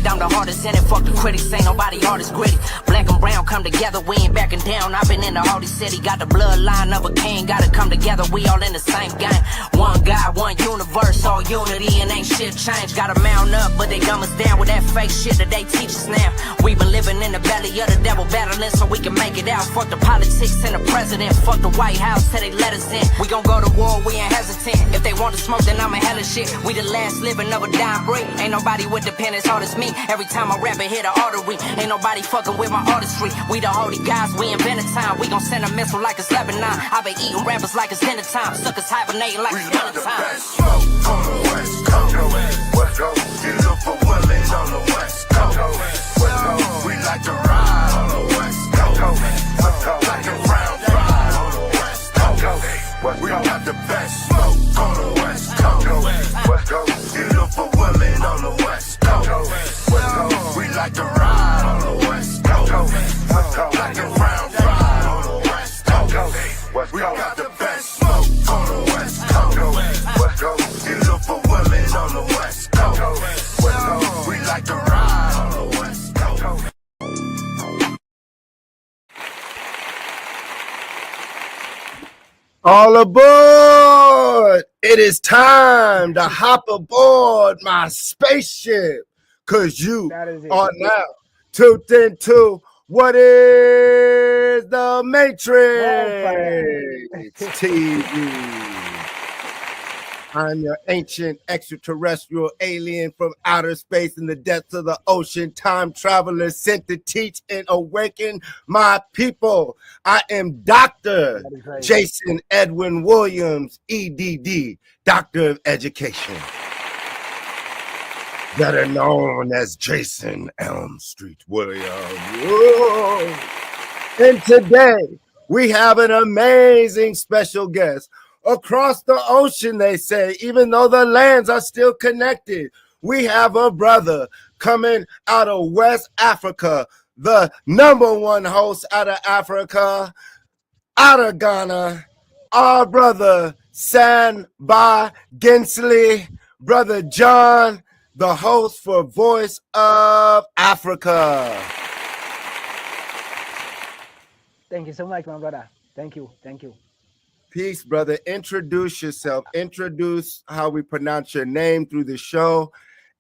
it, I'm the hardest in it. Fuck the critics, ain't nobody hard as gritty. Black and brown come together, we ain't backing down. I've been in the Hardy City, got the bloodline of a king. Gotta come together, we all in the same game. One God, one universe, all unity, and ain't shit changed. Gotta mount up, but they dumb us down with that fake shit that they teach us now. We been living in the belly of the devil, battling so we can make it out. Fuck the politics and the president, fuck the White House till they let us in. We gon' go to war, we ain't hesitant. If they want to smoke, then I'm a hella shit. We the last living of a dying breed. Ain't nobody with the pen as hard as me. Every time I rap it hit a artery. Ain't nobody fucking with my artistry. We the holy guys, we invented time. We gon' send a missile like it's Lebanon. I been eating rappers like it's dinner time. Suckers hibernating like it's dinner time. Smoke on the West Coast. West Coast. You look for women on the West Coast. West Coast. We like to ride on the West Coast. Like a round ride on the West Coast. We got the best smoke on the West Coast. West Coast. You look for women on the West Coast. West Coast. We like to ride on the West Coast. Like a round ride on the West Coast. We got the best smoke on the West Coast. West Coast. You look for women on the West Coast. West Coast. We like to ride on the West Coast. All aboard! It is time to hop aboard my spaceship, cause you are now tuned into what is the Matrix TV. I'm your ancient extraterrestrial alien from outer space in the depths of the ocean, time traveler sent to teach and awaken my people. I am Dr. Jason Edwin Williams, EDD, Doctor of Education, better known as Jason Elm Street Williams. Whoa. And today we have an amazing special guest. Across the ocean, they say, even though the lands are still connected, we have a brother coming out of West Africa, the #1 host out of Africa, out of Ghana, our brother Samba Kingsley, brother John, the host for Voice of Africa. Thank you so much, my brother. Thank you. Thank you. Peace, brother. Introduce yourself. Introduce how we pronounce your name through the show,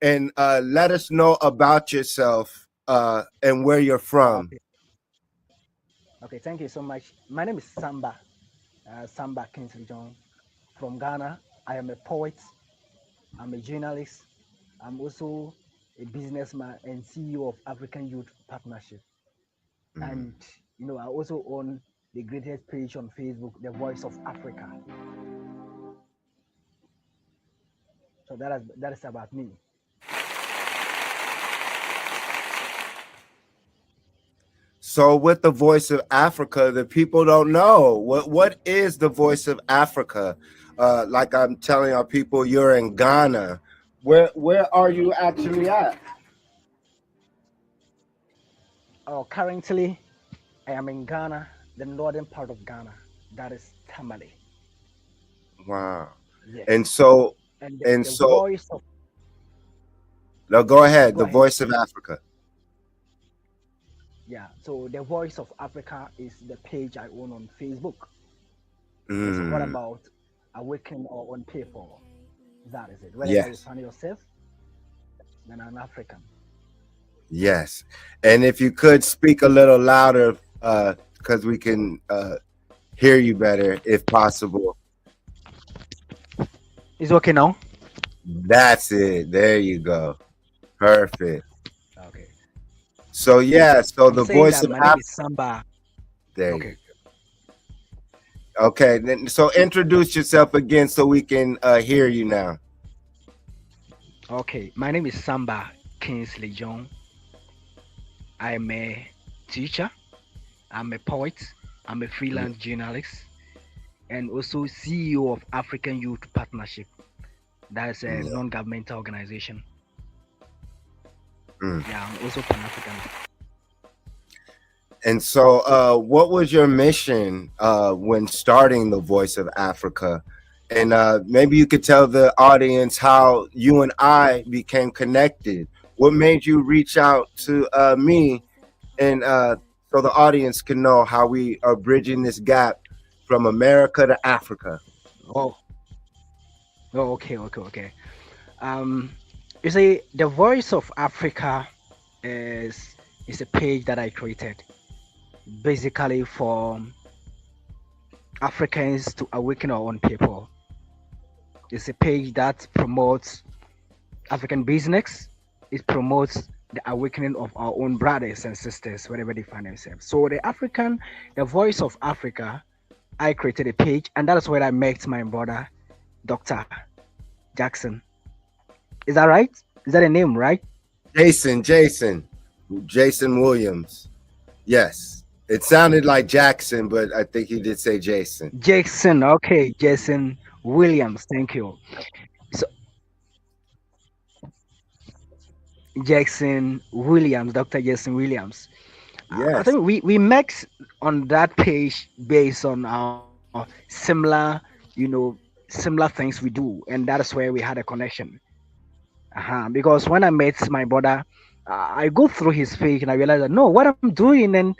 and let us know about yourself and where you're from. Okay, thank you so much. My name is Samba Kingsley John from Ghana. I am a poet. I'm a journalist. I'm also a businessman and CEO of African Youth Partnership. And, I also own the greatest page on Facebook, The Voice of Africa. So that is about me. So with the Voice of Africa, the people don't know what is the Voice of Africa. Like I'm telling our people, you're in Ghana. Where are you actually at? Oh, currently I am in Ghana, the northern part of Ghana. That is Tamale. Wow. Yes. And so Voice of, no, go ahead. The ahead. Voice of Africa. Yeah, so the Voice of Africa is the page I own on Facebook. Mm. It's what about awakening our own people? That is it. Whether Yes. you find yourself, then an African. Yes. And if you could speak a little louder, because we can hear you better if possible. It's okay now? That's it. There you go. Perfect. Okay. So yeah, so I'm the saying Voice that of my name Africa. is Samba. There Okay. you go. Okay, then so introduce yourself again so we can hear you now. Okay, my name is Samba Kingsley John. I'm a teacher. I'm a poet. I'm a freelance journalist, and also CEO of African Youth Partnership. That's a non-governmental organization. Yeah, I'm also Pan-African. And so what was your mission when starting the Voice of Africa? And maybe you could tell the audience how you and I became connected. What made you reach out to me, and so the audience can know how we are bridging this gap from America to Africa? Oh, oh, okay, okay, okay. Um, you see, the Voice of Africa is is a page that I created basically for Africans to awaken our own people. It's a page that promotes African business. It promotes the awakening of our own brothers and sisters wherever they find themselves. So the Voice of Africa, I created a page, and that is where I met my brother, Dr. Jackson. Is that right? Is that a name, right? Jason Williams. Yes, it sounded like Jackson, but I think he did say Jason. Jackson, okay, Jason Williams. Thank you. So Jackson Williams, Dr. Jackson Williams. I Yes, think we met on that page based on our similar things we do, and that is where we had a connection. Because when I met my brother, I go through his page and I realized that no, what I'm doing and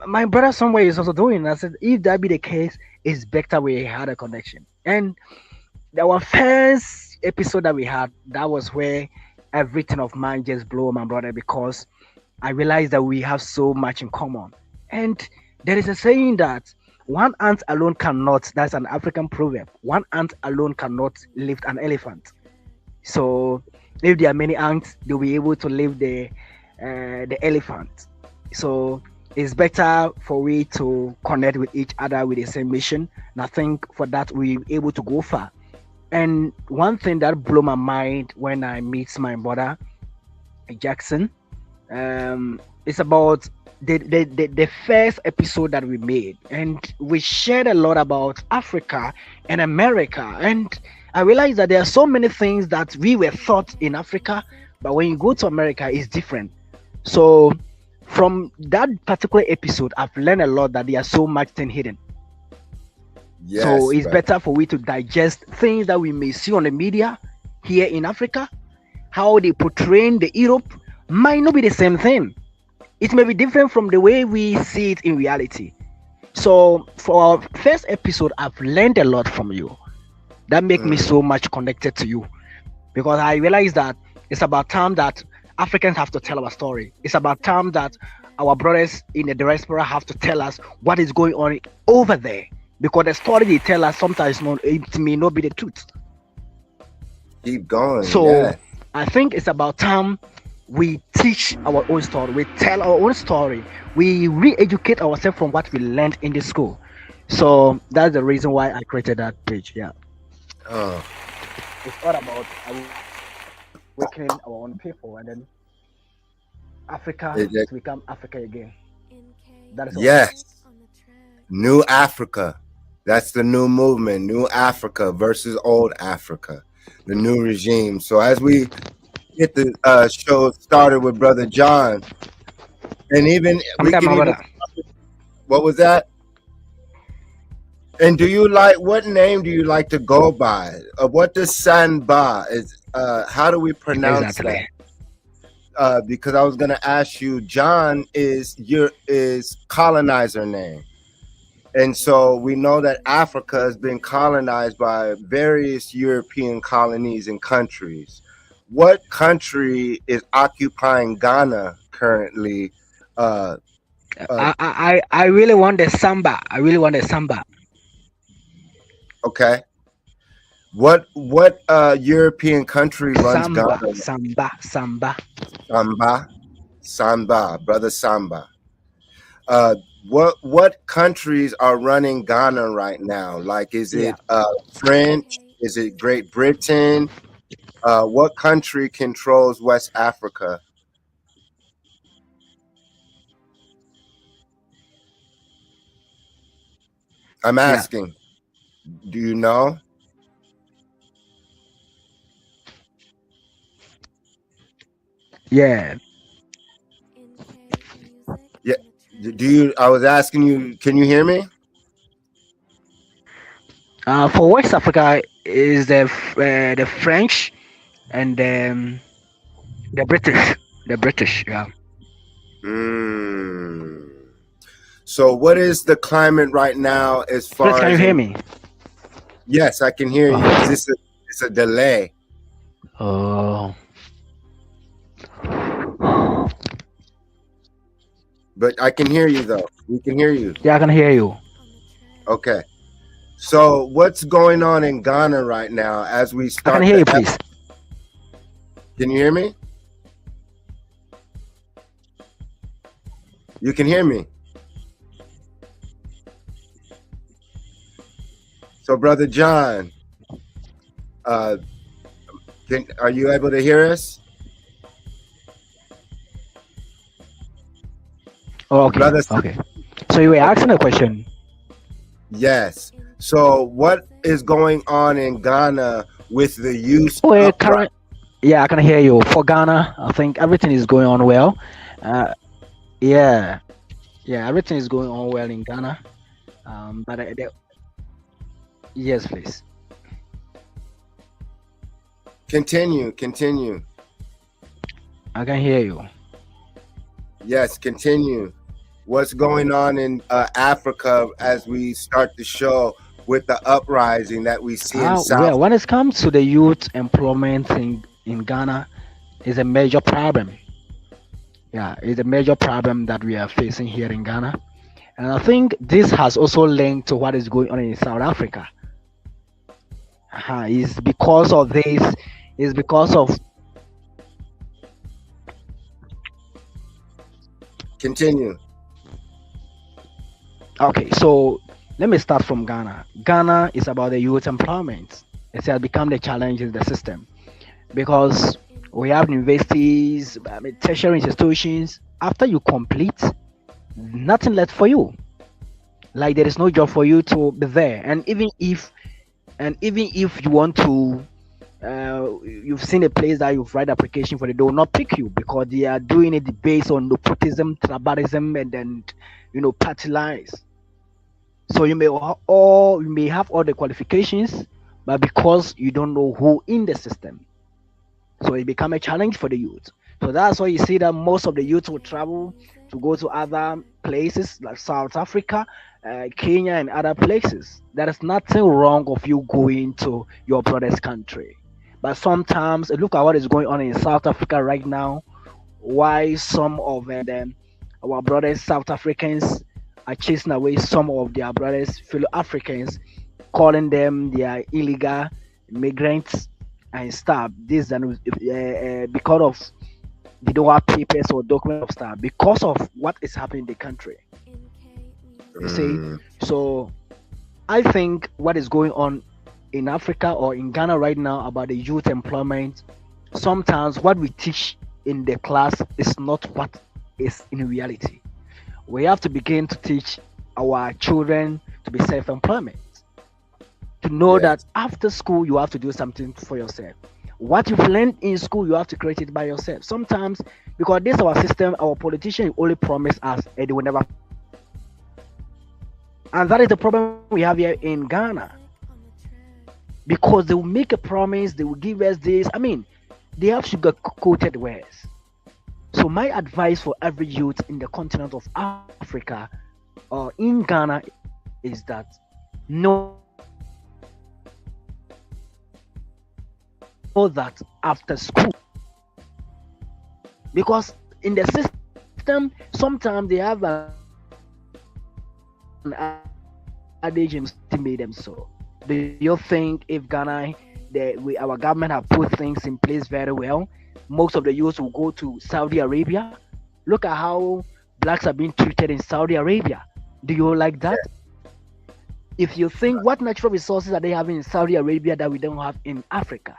my brother somewhere is also doing. And I said, if that be the case, it's better we had a connection. And our first episode that we had, that was where everything of mine just blew my brother because I realized that we have so much in common. And there is a saying that one ant alone cannot, that's an African proverb, one ant alone cannot lift an elephant. So if there are many ants, they'll be able to lift the elephant. So it's better for we to connect with each other with the same mission. And I think for that we're able to go far. And one thing that blew my mind when I meet my brother Jackson, it's about the first episode that we made, and we shared a lot about Africa and America. And I realized that there are so many things that we were taught in Africa, but when you go to America, it's different. So from that particular episode, I've learned a lot that there are so much thing hidden. So yes, it's brother. better for we to digest things that we may see on the media here in Africa, how they portray the Europe might not be the same thing. It may be different from the way we see it in reality. So for our first episode, I've learned a lot from you. That make me Mm, so much connected to you because I realized that it's about time that Africans have to tell our story. It's about time that our brothers in the diaspora have to tell us what is going on over there. Because the story they tell us sometimes not, it may not be the truth. keep going. So Yeah. I think it's about time we teach our own story, we tell our own story, we re-educate ourselves from what we learned in the school. So that's the reason why I created that page. Yeah, Oh, it's all about awakening our own people, and then Africa to it- become Africa again. That is all. yes. New Africa. That's the new movement. New Africa versus old Africa. The new regime. So as we get the show started with Brother John, and even I'm we that can my even, brother. what was that? And do you like, what name do you like to go by? What does Samba is? How do we pronounce that? Exactly. Because I was gonna ask you, John is colonizer name, and so we know that Africa has been colonized by various European colonies and countries. What country is occupying Ghana currently? Uh, uh, I really want the samba. I really want the samba. okay. What European country runs Samba, Ghana? samba, samba. Samba, Samba, brother Samba. Uh, what countries are running Ghana right now? Like, is Yeah. it French? Is it Great Britain? What country controls West Africa? I'm Yeah. asking. Do you know? Yeah. Yeah. Do you? I was asking you. Can you hear me? For West Africa is the French and The British. The British. Yeah. Mm. So, what is the climate right now as Please, far can you as hear in? me? Yes, I can hear you. Is Oh. this a? It's a delay, Oh. but I can hear you though. We can hear you. Yeah, I can hear you. Okay. So, what's going on in Ghana right now as we I can start hear the? you, please. Can you hear me? You can hear me. So, brother John, uh, are you able to hear us, Oh, okay. brother? Okay. So you were Okay. asking a question. Yes. So, what is going on in Ghana with the youth Oh, uprising? current. Yeah, I can hear you. For Ghana, I think everything is going on well. Uh, yeah, yeah, everything is going on well in Ghana. But yes, please. Continue, continue. I can hear you. Yes, continue. What's going on in Africa as we start the show with the uprising that we see in Well, South? when it comes to the youth employment in Ghana, is a major problem. Yeah, it's a major problem that we are facing here in Ghana. And I think this has also linked to what is going on in South Africa. It's because of this, it's because of Continue. okay, so let me start from Ghana. Ghana is about the youth employment. It has become the challenge in the system because we have universities, tertiary institutions. After you complete, nothing left for you. Like there is no job for you to be there. And even if you want to, you've seen a place that you've write application for, they will not pick you because they are doing it based on nepotism, tribalism, and then party lines. So you may have all the qualifications, but because you don't know who in the system, so it become a challenge for the youth. So that's why you see that most of the youth will travel to go to other places like South Africa, Kenya, and other places. There is nothing wrong of you going to your brother's country, but sometimes look at what is going on in South Africa right now. Why some of them, our brothers South Africans, are chasing away some of their brothers fellow Africans, calling them they are illegal migrants and stuff. This and because of they don't have papers or documents of stuff because of what is happening in the country. You see, Mm, so I think what is going on in Africa or in Ghana right now about the youth employment, sometimes what we teach in the class is not what is in reality. We have to begin to teach our children to be self-employment, to know that yes. after school you have to do something for yourself. What you've learned in school, you have to create it by yourself. Sometimes, because this our system, our politicians only promise us and they will never fulfill it. And that is the problem we have here in Ghana. Because they will make a promise, they will give us this. I mean, they have sugar coated words. So my advice for every youth in the continent of Africa or in Ghana is that know that after school because in the system sometimes they have an adage in to made them so. Do you think if Ghana our government have put things in place very well, most of the youth will go to Saudi Arabia? Look at how blacks are being treated in Saudi Arabia. Do you like that? If you think what natural resources are they having in Saudi Arabia that we don't have in Africa?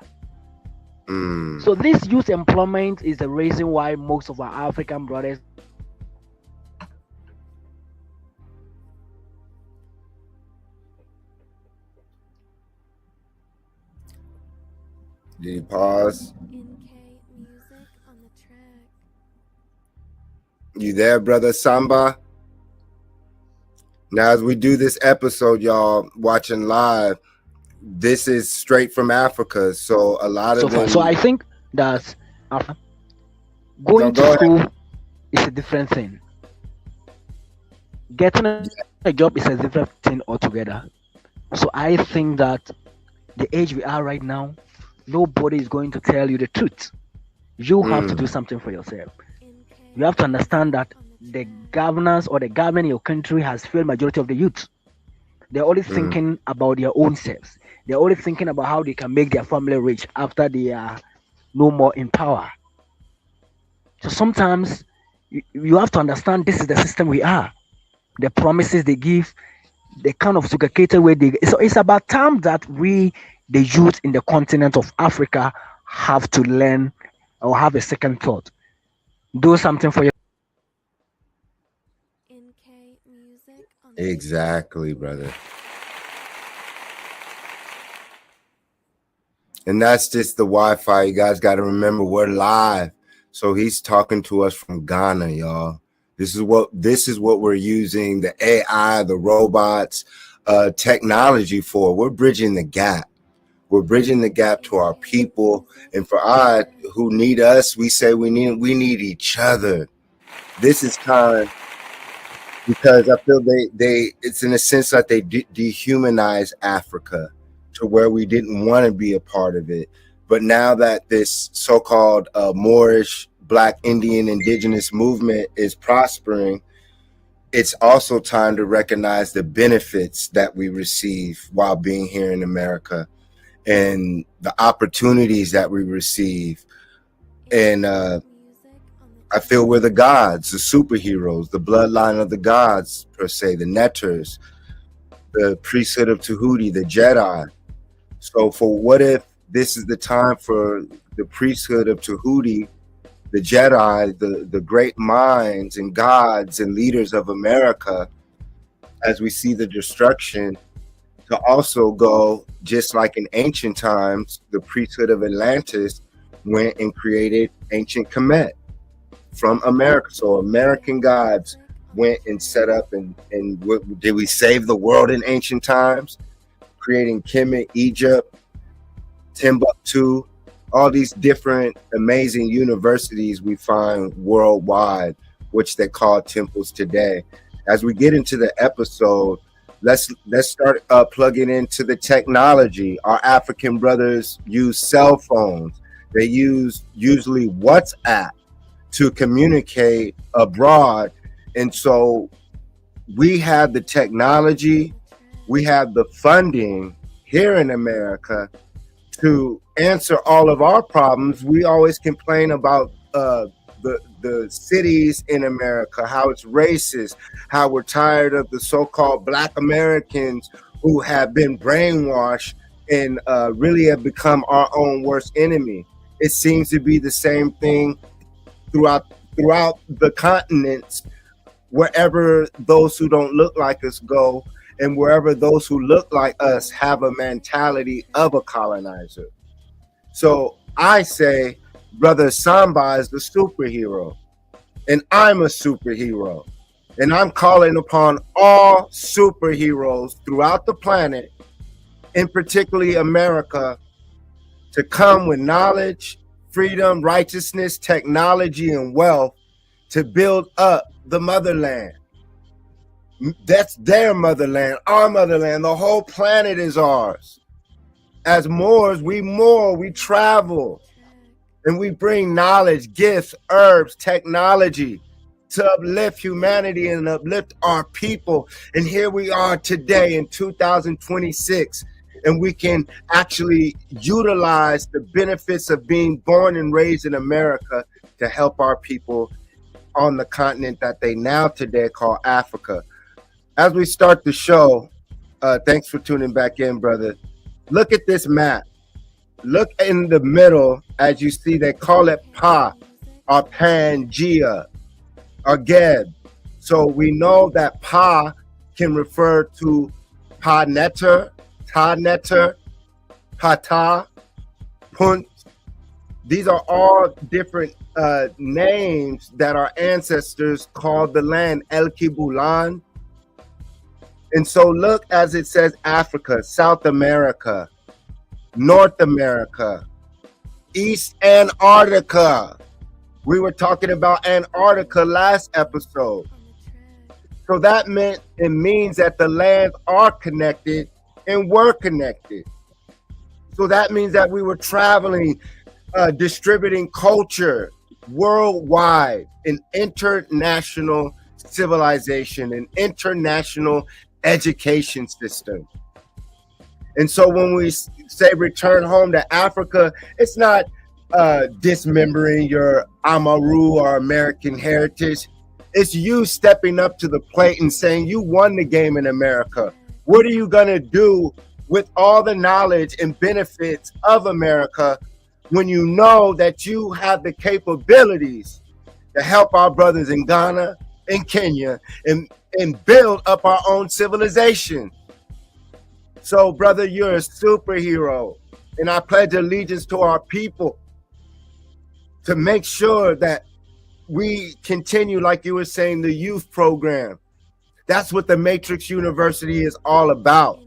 Mm, So this youth employment is the reason why most of our African brothers are chasing away some of their brothers fellow Africans to go to Saudi Arabia. did you pause? You there, brother Samba? Now, as we do this episode, y'all watching live, this is straight from Africa. So a lot So of far, so them, I think that Africa Going Don't to go ahead. school is a different thing. Getting a job is a different thing altogether. So I think that the age we are right now, nobody is going to tell you the truth. You have to Mm, do something for yourself. You have to understand that the governance or the government in your country has failed majority of the youth. They're only mm, thinking about their own selves. They're only thinking about how they can make their family rich after they are no more in power. So sometimes you have to understand this is the system we are. The promises they give, the kind of sugarcated way they. So it's about time that we, the youth in the continent of Africa, have to learn or have a second thought. Do something for exactly, brother. And that's just the Wi-Fi. You guys got to remember we're live. So he's talking to us from Ghana, y'all. This is what we're using the AI, the robots, technology for. We're bridging the gap. We're bridging the gap to our people, and for I who need us, we say we need each other. This is time because I feel they it's in a sense that they dehumanize Africa to where we didn't want to be a part of it. But now that this so-called Moorish, Black, Indian, Indigenous movement is prospering, it's also time to recognize the benefits that we receive while being here in America and the opportunities that we receive. And I feel we're the gods, the superheroes, the bloodline of the gods, per se, the Netters, the priesthood of Tahuti, the Jedi. So, for what if this is the time for the priesthood of Tahuti, the Jedi, the great minds and gods and leaders of America, as we see the destruction, to also go, just like in ancient times, the priesthood of Atlantis went and created ancient Kemet from America. So American gods went and set up and did we save the world in ancient times? Creating Kemet, Egypt, Timbuktu, all these different amazing universities we find worldwide, which they call temples today. As we get into the episode, let's start plugging into the technology. Our African brothers use cell phones. They use usually WhatsApp to communicate abroad. And so we have the technology, we have the funding here in America to answer all of our problems. We always complain about the cities in America, how it's racist, how we're tired of the so-called Black Americans who have been brainwashed and really have become our own worst enemy. It seems to be the same thing throughout the continents, wherever those who don't look like us go, and wherever those who look like us have a mentality of a colonizer. So I say, Brother Samba is the superhero, and I'm a superhero. And I'm calling upon all superheroes throughout the planet, in particularly America, to come with knowledge, freedom, righteousness, technology, and wealth to build up the motherland. That's their motherland, our motherland. The whole planet is ours. As Moors, we travel, and we bring knowledge, gifts, herbs, technology to uplift humanity and uplift our people. And here we are today in 2026, and we can actually utilize the benefits of being born and raised in America to help our people on the continent that they now today call Africa. As we start the show, thanks for tuning back in, brother. Look at this map. Look in the middle, as you see, they call it Pa, or Pangea, or Geb. So we know that Pa can refer to Pa Netter, Ta Netter, Pata, Punt. These are all different names that our ancestors called the land El Kibulan. And so look, as it says, Africa, South America, North America, East Antarctica, We were talking about Antarctica last episode. So that means that the lands are connected and were connected. So that means that we were traveling, distributing culture worldwide, an international civilization, an international education system. And so when we say return home to Africa, it's not dismembering your Amaru or American heritage. It's you stepping up to the plate and saying, you won the game in America. What are you going to do with all the knowledge and benefits of America when you know that you have the capabilities to help our brothers in Ghana and Kenya and build up our own civilization? So, brother, you're a superhero, and I pledge allegiance to our people to make sure that we continue, like you were saying, the youth program. That's what the Matrix University is all about.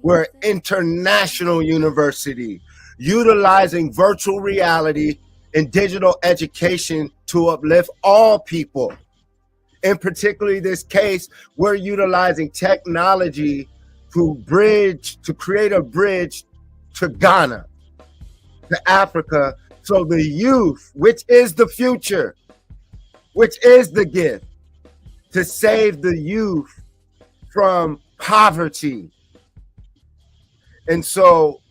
We're an international university utilizing virtual reality and digital education to uplift all people. In particularly this case, we're utilizing technology to create a bridge to Ghana, to Africa, so the youth, which is the future, which is the gift, to save the youth from poverty. And so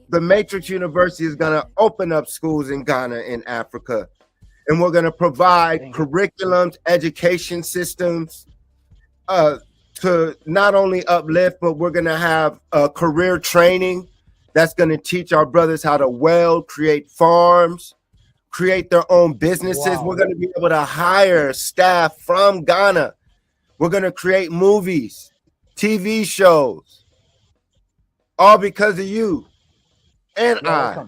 the Matrix University is going to open up schools in Ghana and Africa, and we're going to provide curriculums, education systems, to not only uplift, but we're going to have career training that's going to teach our brothers how to weld, create farms, create their own businesses. Wow. We're going to be able to hire staff from Ghana. We're going to create movies, TV shows, all because of you and I.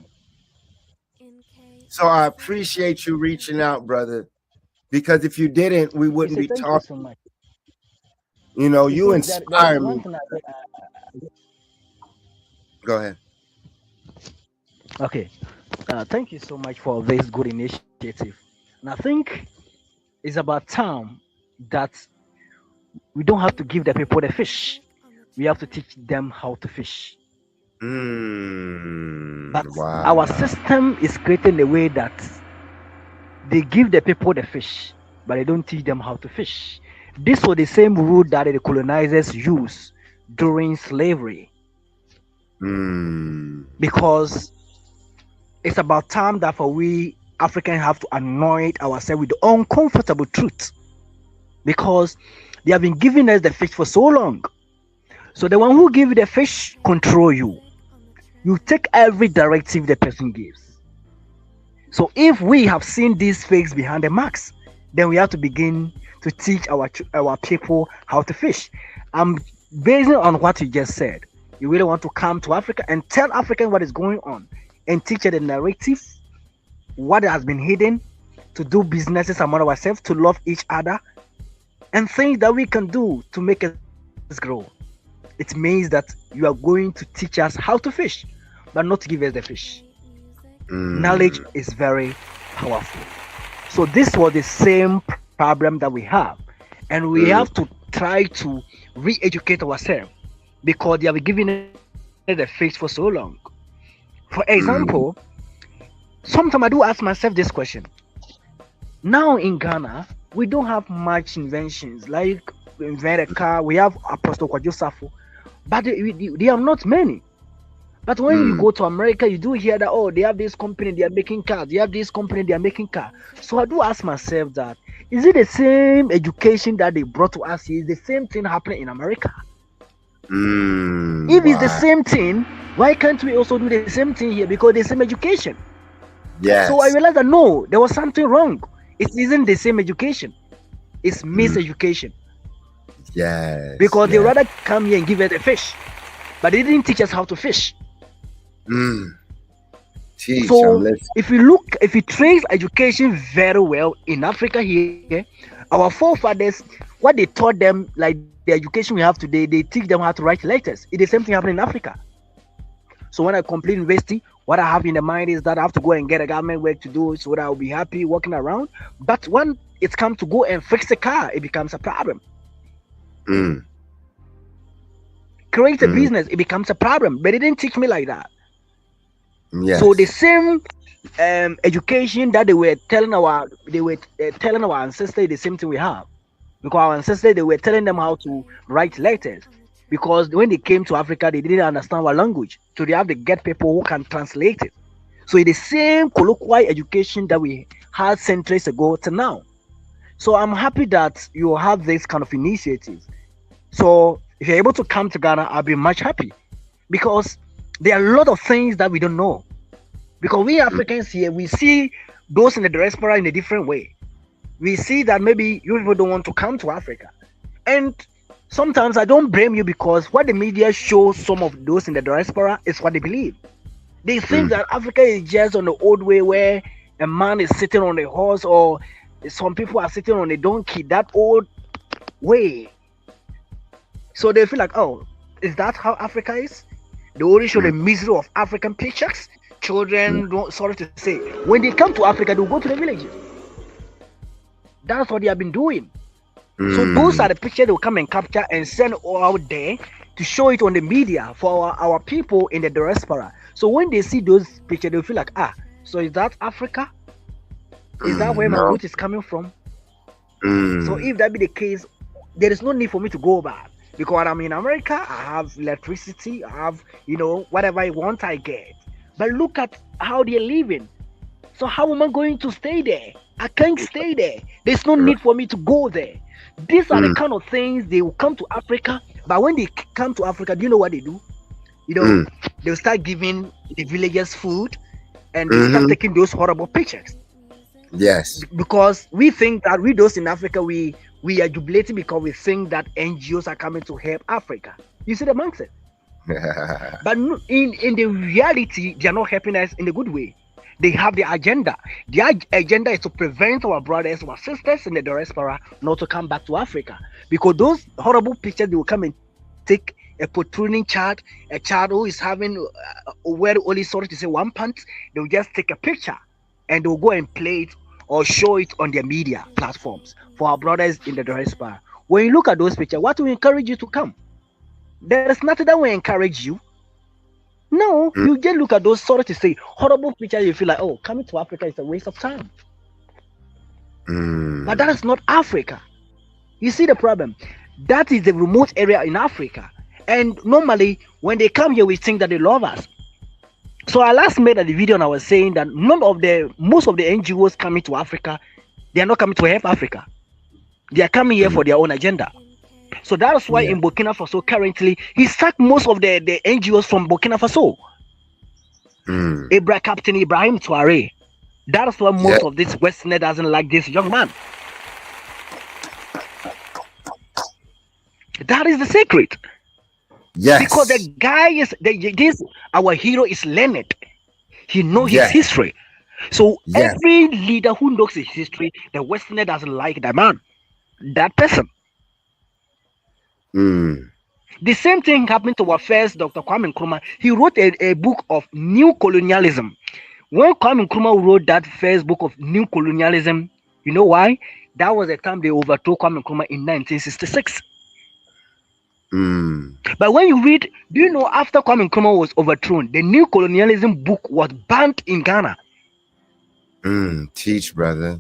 So I appreciate you reaching out, brother, because if you didn't, we wouldn't be talking. You know, you inspire me. Go ahead. Okay. Thank you so much for this good initiative. And I think it's about time that we don't have to give the people the fish. We have to teach them how to fish. But our system is creating a way that they give the people the fish, but they don't teach them how to fish. This was the same rule that the colonizers used during slavery. Because it's about time that for we Africans have to anoint ourselves with the uncomfortable truth, because they have been giving us the fish for so long. So the one who gives you the fish control you. You take every directive the person gives. So if we have seen these fakes behind the marks, then we have to begin to teach our people how to fish. Based on what you just said, you really want to come to Africa and tell Africans what is going on and teach the narrative, what has been hidden, to do businesses among ourselves, to love each other, and things that we can do to make us grow. It means that you are going to teach us how to fish, but not to give us the fish. Knowledge is very powerful. So this was the same problem that we have, and we have to try to re-educate ourselves, because they have given us the fish for so long. For example, sometimes I do ask myself this question. Now in Ghana, we don't have much inventions. Like we invent a car, we have Apostle Kwajosafo, but they are not many. But when you go to America, you do hear that, oh, they have this company, they are making cars. They have this company, they are making cars. So I do ask myself that, is it the same education that they brought to us here? Is the same thing happening in America? If it's the same thing, why can't we also do the same thing here? Because the same education. Yes. So I realized that no, there was something wrong. It isn't the same education. It's miseducation. Yes. Because they rather come here and give us a fish, but they didn't teach us how to fish. So if you trace education very well in Africa here, our forefathers, what they taught them, like the education we have today, they teach them how to write letters. It's the same thing happening in Africa. So when I complete university, What I have in the mind is that I have to go and get a government work to do so that I'll be happy walking around. But when it's come to go and fix a car, it becomes a problem. Create a business, it becomes a problem. But they didn't teach me like that. Yes. So the same education that they were telling our ancestors, the same thing we have. Because our ancestors, they were telling them how to write letters. Because when they came to Africa, they didn't understand our language. So they have to get people who can translate it. So it's the same colloquial education that we had centuries ago to now. So I'm happy that you have this kind of initiatives. So if you're able to come to Ghana, I'll be much happy. Because there are a lot of things that we don't know. Because we Africans here, we see those in the diaspora in a different way. We see that maybe you people don't want to come to Africa. And sometimes I don't blame you, because what the media shows some of those in the diaspora is what they believe. They think that Africa is just on the old way where a man is sitting on a horse, or some people are sitting on a donkey, that old way. So they feel like, oh, is that how Africa is? They only show the misery of African pictures. Children, sorry to say, when they come to Africa, they'll go to the villages. That's what they have been doing. So those are the pictures they'll come and capture and send all out there to show it on the media for our people in the diaspora. So when they see those pictures, they'll feel like, so is that Africa? Is that where my root is coming from? So if that be the case, there is no need for me to go back. Because when I'm in America, I have electricity, I have, whatever I want, I get. But look at how they're living. So how am I going to stay there? I can't stay there. There's no need for me to go there. These are the kind of things they will come to Africa. But when they come to Africa, do you know what they do? They'll start giving the villagers food, and they start taking those horrible pictures. Yes. Because we think that we those in Africa, we are jubilating because we think that NGOs are coming to help Africa. You see the mindset. But in the reality, they are not helping us in a good way. They have the agenda. Their agenda is to prevent our brothers, our sisters in the diaspora not to come back to Africa. Because those horrible pictures, they will come and take a protruding child, a child who is having wear only, sorry to say, one pant. They'll just take a picture and they'll go and play it or show it on their media platforms for our brothers in the diaspora. When you look at those pictures, what will encourage you to come? There is nothing that will encourage you. No, you just look at those, sorry to say, horrible pictures. You feel like, oh, coming to Africa is a waste of time. But that is not Africa. You see the problem? That is the remote area in Africa. And normally, when they come here, we think that they love us. So I last made a video and I was saying that most of the NGOs coming to Africa, they are not coming to help Africa. They are coming here for their own agenda. So that's why in Burkina Faso currently, he sacked most of the NGOs from Burkina Faso. Captain Ibrahim Touare. That's why most of this Westerner doesn't like this young man. That is the secret. Yes. Because the guy is, our hero is learned. He knows his history. So every leader who knows his history, the Westerner doesn't like that man, that person. The same thing happened to our first Dr. Kwame Nkrumah. He wrote a book of new colonialism. When Kwame Nkrumah wrote that first book of new colonialism, you know why? That was the time they overthrew Kwame Nkrumah in 1966. But when you read, do you know after Kwame Nkrumah was overthrown, the new colonialism book was banned in Ghana? Teach, brother.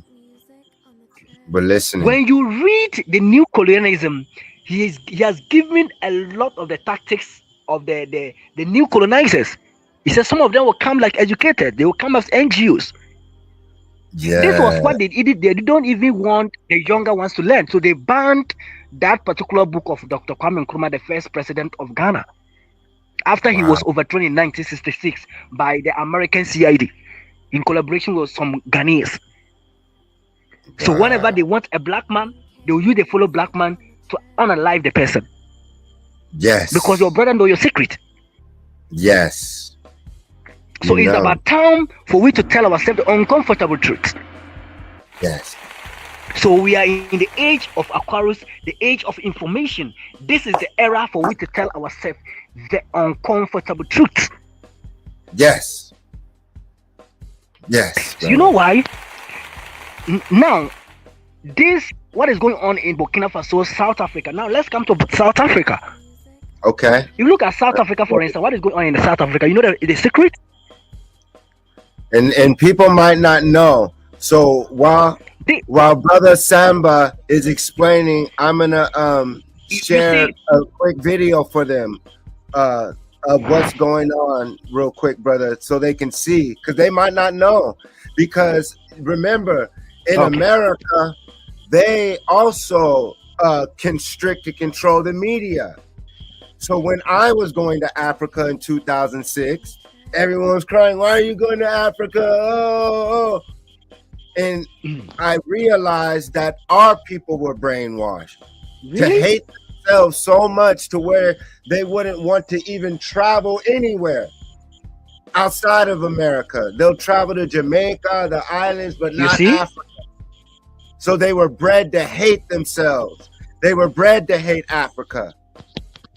But listening. When you read the new colonialism, he has given a lot of the tactics of the new colonizers. He says some of them will come like educated. They will come as NGOs. This was what they did. They don't even want the younger ones to learn. So they banned that particular book of Dr. Kwame Nkrumah, the first president of Ghana, after he was overthrown in 1966 by the American CID in collaboration with some Ghanaians. So whenever they want a black man, they will use the fellow black man to unalive the person. Yes. Because your brother know your secret. Yes. So it's about time for we to tell ourselves the uncomfortable truth. Yes. So we are in the age of Aquarius, the age of information. This is the era for we to tell ourselves the uncomfortable truth. Yes. Yes. So you know why? Now, this what is going on in Burkina Faso, South Africa. Now let's come to South Africa. Okay. You look at South Africa, for instance. What is going on in South Africa? You know the secret. And people might not know. So while Brother Samba is explaining, I'm gonna share a quick video for them of what's going on real quick, brother, so they can see, because they might not know. Because remember, in America, they also constrict and control the media. So when I was going to Africa in 2006, everyone was crying, "Why are you going to Africa?" Oh. And I realized that our people were brainwashed to hate themselves so much to where they wouldn't want to even travel anywhere outside of America. They'll travel to Jamaica, the islands, but not Africa. So they were bred to hate themselves. They were bred to hate Africa.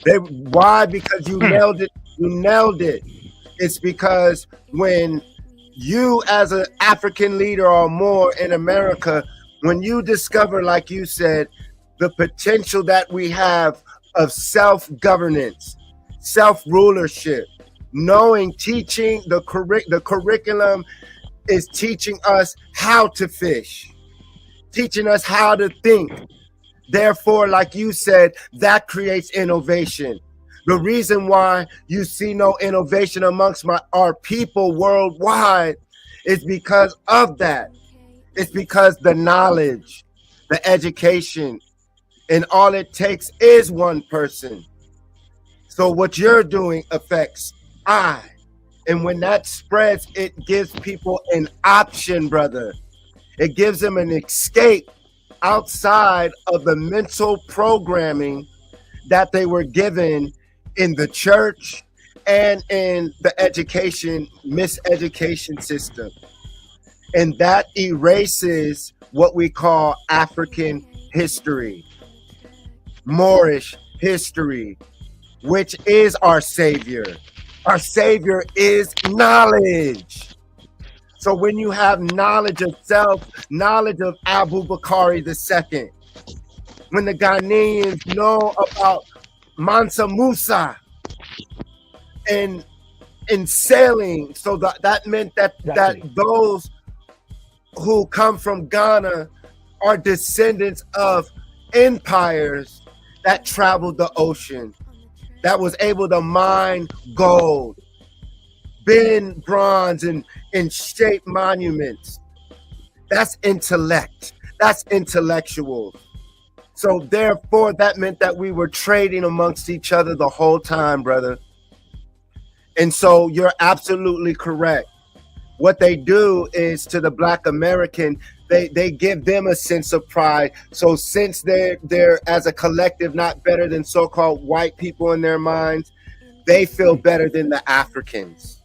Why? Because you nailed it. You nailed it. It's because when you as an African leader or more in America, when you discover, like you said, the potential that we have of self-governance, self-rulership, knowing, teaching, the curriculum is teaching us how to fish, teaching us how to think. Therefore, like you said, that creates innovation. The reason why you see no innovation amongst our people worldwide is because of that. It's because the knowledge, the education, and all it takes is one person. So what you're doing affects I. And when that spreads, it gives people an option, brother. It gives them an escape outside of the mental programming that they were given in the church and in the miseducation system. And that erases what we call African history, Moorish history, which is our savior. Our savior is knowledge. So when you have knowledge of self, knowledge of Abu Bakari II, when the Ghanaians know about Mansa Musa and sailing, so that meant that those who come from Ghana are descendants of empires that traveled the ocean, that was able to mine gold, bend bronze, and shape monuments. That's intellect. That's intellectual. So therefore, that meant that we were trading amongst each other the whole time, brother. And so you're absolutely correct. What they do is, to the Black American, they give them a sense of pride. So since they're as a collective not better than so-called white people in their minds, they feel better than the Africans.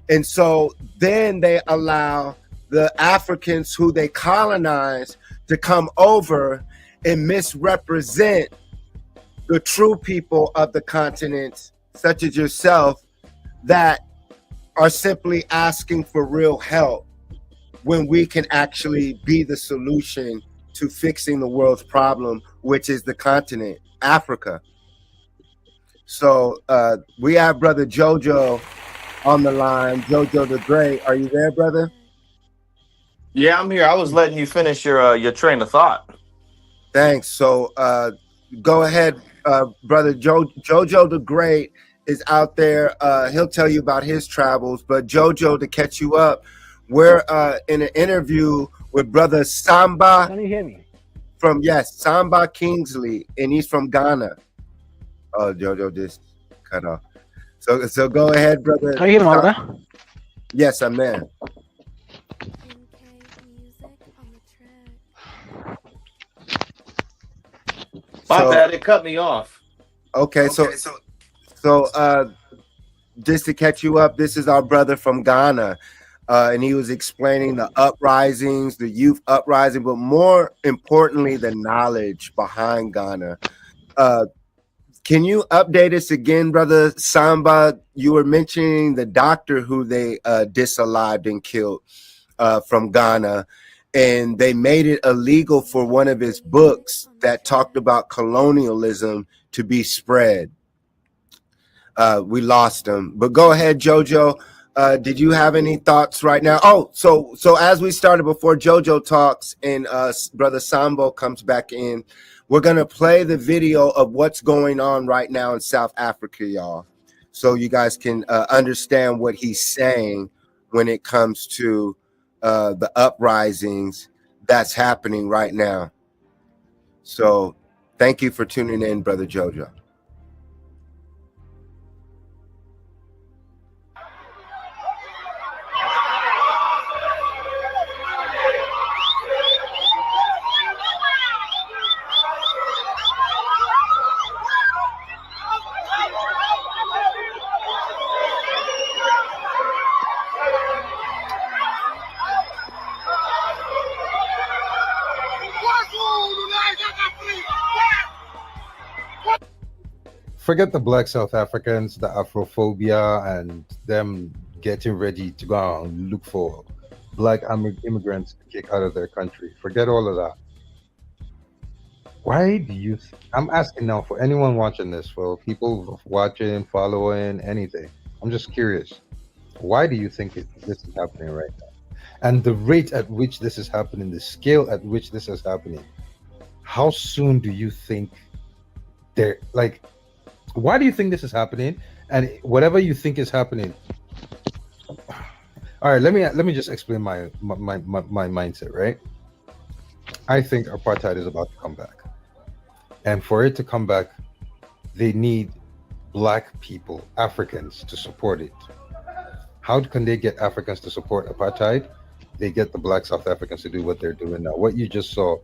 And so then they allow the Africans who they colonize to come over and misrepresent the true people of the continent, such as yourself, that are simply asking for real help, when we can actually be the solution to fixing the world's problem, which is the continent, Africa. So we have Brother Jojo on the line, Jojo the Great. Are you there, brother? Yeah, I'm here. I was letting you finish your train of thought. Thanks. So go ahead, brother. Jojo the Great is out there. He'll tell you about his travels. But Jojo, to catch you up, we're in an interview with brother Samba. Can you hear me? Samba Kingsley, and he's from Ghana. Oh, Jojo just cut off. So go ahead, brother. Can you hear me, brother? Yes, I'm there. My bad, it cut me off. Okay, so just to catch you up, this is our brother from Ghana, and he was explaining the uprisings, the youth uprising, but more importantly, the knowledge behind Ghana. Can you update us again, brother Samba? You were mentioning the doctor who they disallowed and killed from Ghana, and they made it illegal for one of his books that talked about colonialism to be spread. We lost him, but go ahead, Jojo. Did you have any thoughts right now? Oh, so as we started, before Jojo talks and brother Sambo comes back in, we're gonna play the video of what's going on right now in South Africa, y'all, so you guys can understand what he's saying when it comes to the uprisings that's happening right now. So thank you for tuning in, brother Jojo. Forget the black South Africans, the Afrophobia, and them getting ready to go and look for black immigrants to kick out of their country. Forget all of that. Why do you? I'm asking now for anyone watching this, for people watching, following, anything. I'm just curious. Why do you think this is happening right now? And the rate at which this is happening, the scale at which this is happening, how soon do you think they're like? Why do you think this is happening? And whatever you think is happening, all right. Let me just explain my mindset. Right, I think apartheid is about to come back, and for it to come back, they need black people, Africans, to support it. How can they get Africans to support apartheid? They get the black South Africans to do what they're doing now. What you just saw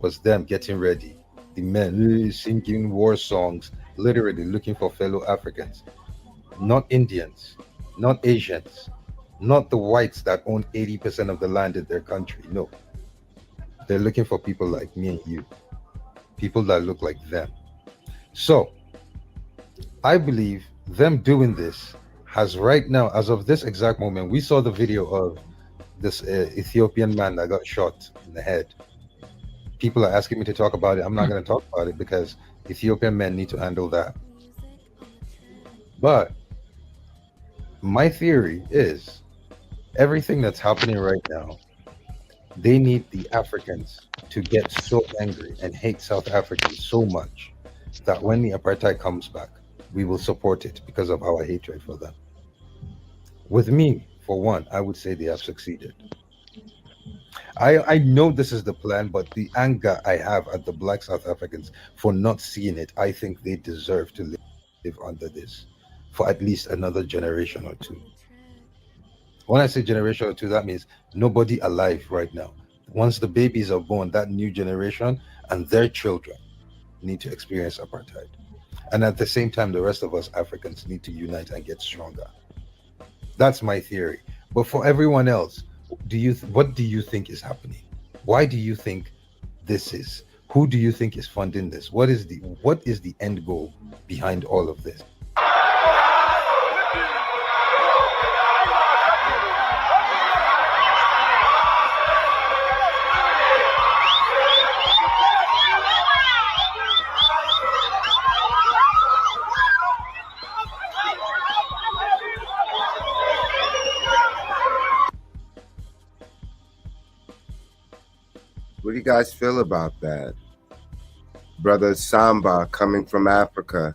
was them getting ready, the men singing war songs, literally looking for fellow Africans, not Indians, not Asians, not the whites that own 80% of the land in their country. No, they're looking for people like me and you, people that look like them. So I believe them doing this has right now, as of this exact moment, we saw the video of this Ethiopian man that got shot in the head. People are asking me to talk about it. I'm not going to talk about it because Ethiopian men need to handle that. But my theory is everything that's happening right now, they need the Africans to get so angry and hate South Africans so much that when the apartheid comes back, we will support it because of our hatred for them. With me, for one, I would say they have succeeded. I know this is the plan, but the anger I have at the black South Africans for not seeing it, I think they deserve to live under this for at least another generation or two. When I say generation or two, that means nobody alive right now. Once the babies are born, that new generation and their children need to experience apartheid. And at the same time, the rest of us Africans need to unite and get stronger. That's my theory. But for everyone else, what do you think is happening? Why do you think this is? Who do you think is funding this? What is the end goal behind all of this? What do you guys feel about that? Brother Samba coming from Africa.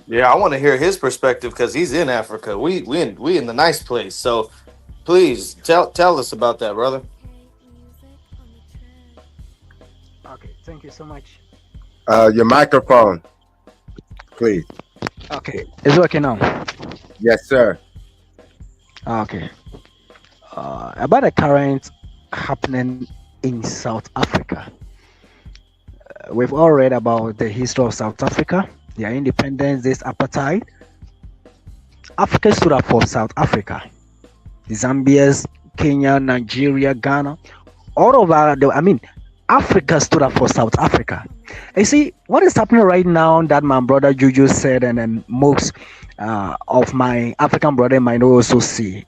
Yeah, I want to hear his perspective because he's in Africa. We in the nice place. So please tell us about that, brother. Okay, thank you so much. Your microphone, please. Okay, is it okay now? Yes, sir. Okay. About the current happening in South Africa. We've all read about the history of South Africa, their independence, this apartheid. Africa stood up for South Africa. The Zambias, Kenya, Nigeria, Ghana, all over Africa stood up for South Africa. And you see, what is happening right now that my brother Juju said, and then most of my African brother might also see,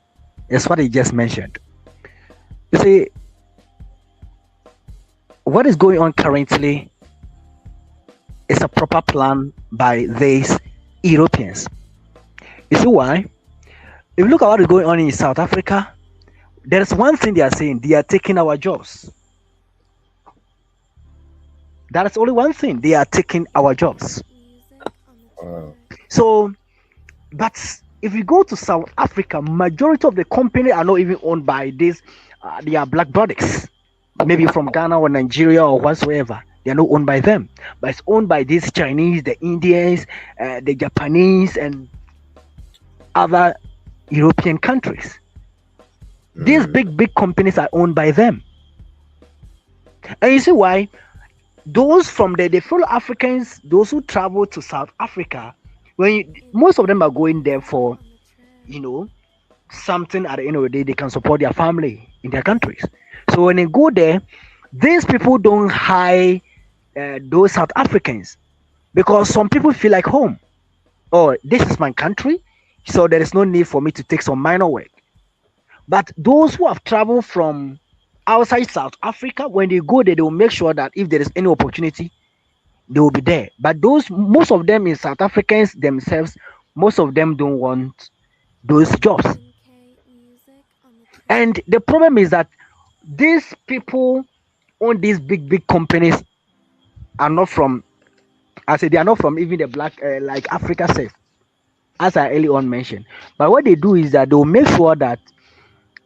is what he just mentioned. You see, what is going on currently is a proper plan by these Europeans. You see why? If you look at what is going on in South Africa, there is one thing they are saying: they are taking our jobs. That is only one thing: they are taking our jobs. Wow. So, but if you go to South Africa, majority of the company are not even owned by these. They are black brothers, maybe from Ghana or Nigeria or whatsoever. They are not owned by them, but it's owned by these Chinese, the Indians, the Japanese, and other European countries. These big companies are owned by them. And you see why? Those from the fellow Africans, those who travel to South Africa, most of them are going there for, something at the end of the day, they can support their family in their countries. So when they go there, these people don't hire those South Africans because some people feel like home. Oh, this is my country, so there is no need for me to take some minor work. But those who have traveled from outside South Africa, when they go there, they will make sure that if there is any opportunity, they will be there. But most of them in South Africans themselves, most of them don't want those jobs. And the problem is that these people own these big companies are not from, I said, they are not from even the black, like Africa says, as I early on mentioned. But what they do is that they will make sure that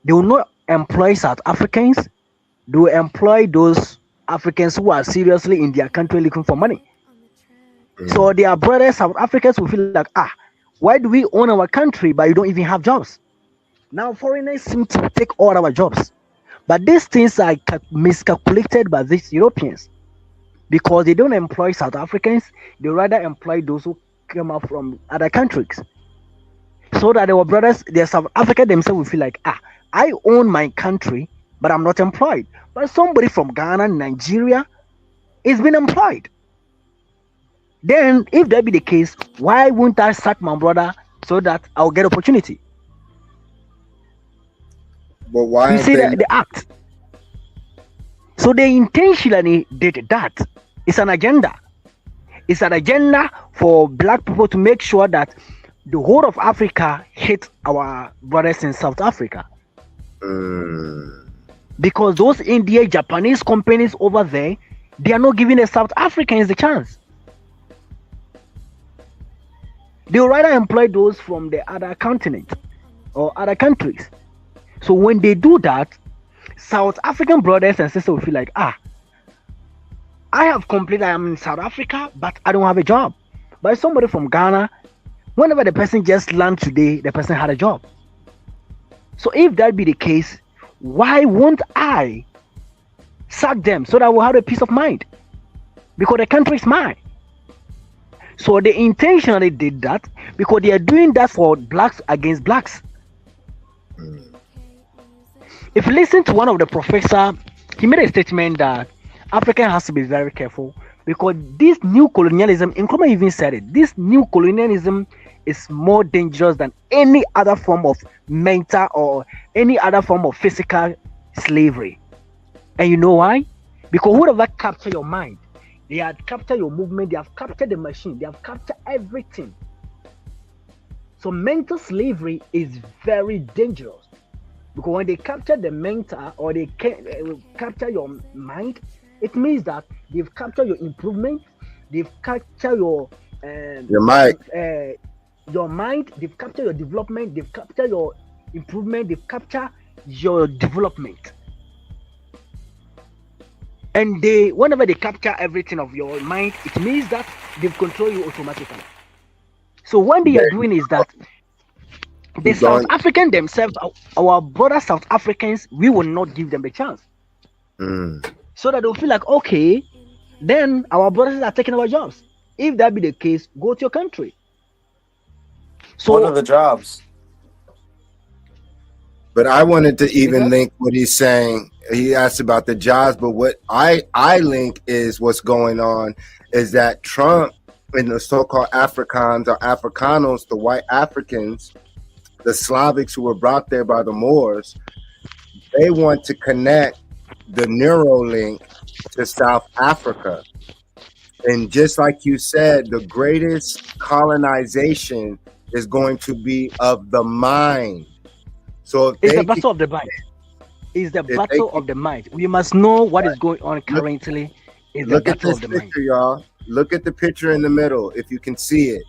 they will not employ South Africans. They will employ those Africans who are seriously in their country looking for money. So their brothers, South Africans, will feel like, why do we own our country but you don't even have jobs? Now foreigners seem to take all our jobs. But these things are miscalculated by these Europeans because they don't employ South Africans. They rather employ those who come out from other countries. So that our brothers, the South Africa themselves will feel like, I own my country, but I'm not employed. But somebody from Ghana, Nigeria is being employed. Then, if that be the case, why won't I sack my brother so that I'll get opportunity? But why? You see the act. So they intentionally did that. It's an agenda. It's an agenda for black people to make sure that the whole of Africa hate our brothers in South Africa. Because those Indian, Japanese companies over there, they are not giving the South Africans the chance. They will rather employ those from the other continent or other countries. So when they do that, South African brothers and sisters will feel like, I have completed, I am in South Africa, but I don't have a job. But somebody from Ghana, whenever the person just landed today, the person had a job. So if that be the case, why won't I sack them so that I will have a peace of mind? Because the country is mine. So they intentionally did that because they are doing that for blacks against blacks. If you listen to one of the professor, he made a statement that Africa has to be very careful because this new colonialism, Nkrumah even said it, this new colonialism is more dangerous than any other form of mental or any other form of physical slavery. And you know why? Because whoever capture your mind, they have captured your movement, they have captured the machine, they have captured everything. So mental slavery is very dangerous because when they capture the mental or they capture your mind, it means that they've captured your improvement, they've captured your mind. Your mind, they've captured your development, they've captured your improvement, they've captured your development. And whenever they capture everything of your mind, it means that they've controlled you automatically. So what they are doing is that the South African themselves, our brother South Africans, we will not give them the chance. So that they'll feel like, okay, then our brothers are taking our jobs. If that be the case, go to your country. So what are the jobs? But I wanted to even Because link what he's saying. He asked about the jobs, but what I link is what's going on is that Trump and the so-called Africans or Africanos, the white Africans, the Slavics who were brought there by the Moors, they want to connect the Neuralink to South Africa. And just like you said, the greatest colonization is going to be of the mind. So if it's the they can, battle of the mind. It's the if they battle can of the mind. We must know what is going on currently. Is the look at battle this of the mind. picture, y'all. Look at the picture in the middle, if you can see it.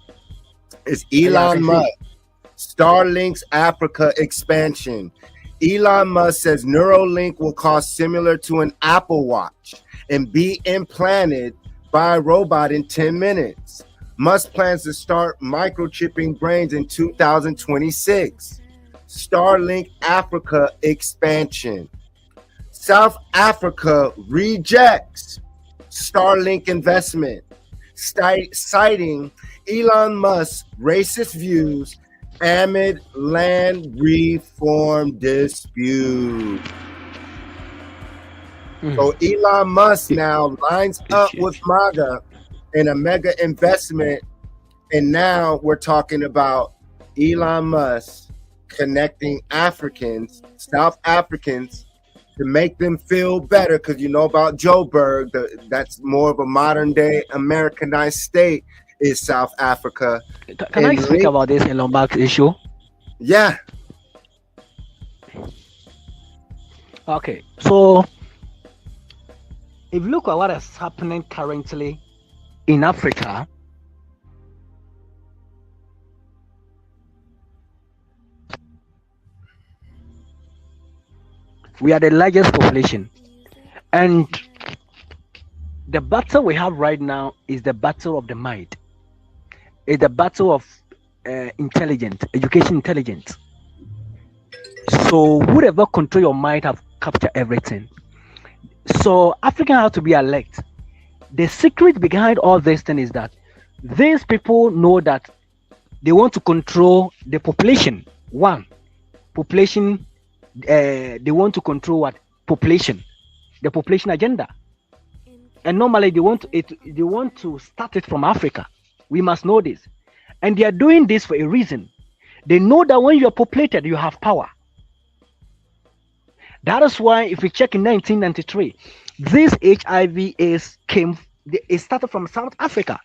It's Yeah, I Elon can see Musk, it. Starlink's Africa expansion. Elon Musk says Neuralink will cost similar to an Apple Watch and be implanted by a robot in 10 minutes. Musk plans to start microchipping brains in 2026. Starlink Africa expansion. South Africa rejects Starlink investment, citing Elon Musk's racist views amid land reform dispute. So Elon Musk now lines up with MAGA in a mega investment, and now we're talking about Elon Musk connecting Africans, South Africans, to make them feel better, because you know about Joburg, that's more of a modern day Americanized state is South Africa. Can I And speak about this Elon Musk issue? yeah, Okay, so if you look at what is happening currently in Africa, we are the largest population, and the battle we have right now is the battle of the mind. It's the battle of intelligence, education intelligence. So whoever control your mind have captured everything. So Africans have to be alert. The secret behind all this thing is that these people know that they want to control the population. One, population. They want to control what? Population, the population agenda. And normally they want to start it from Africa. We must know this, and they are doing this for a reason. They know that when you are populated, you have power. That is why, if we check in 1993, this HIV/AIDS it started from South Africa.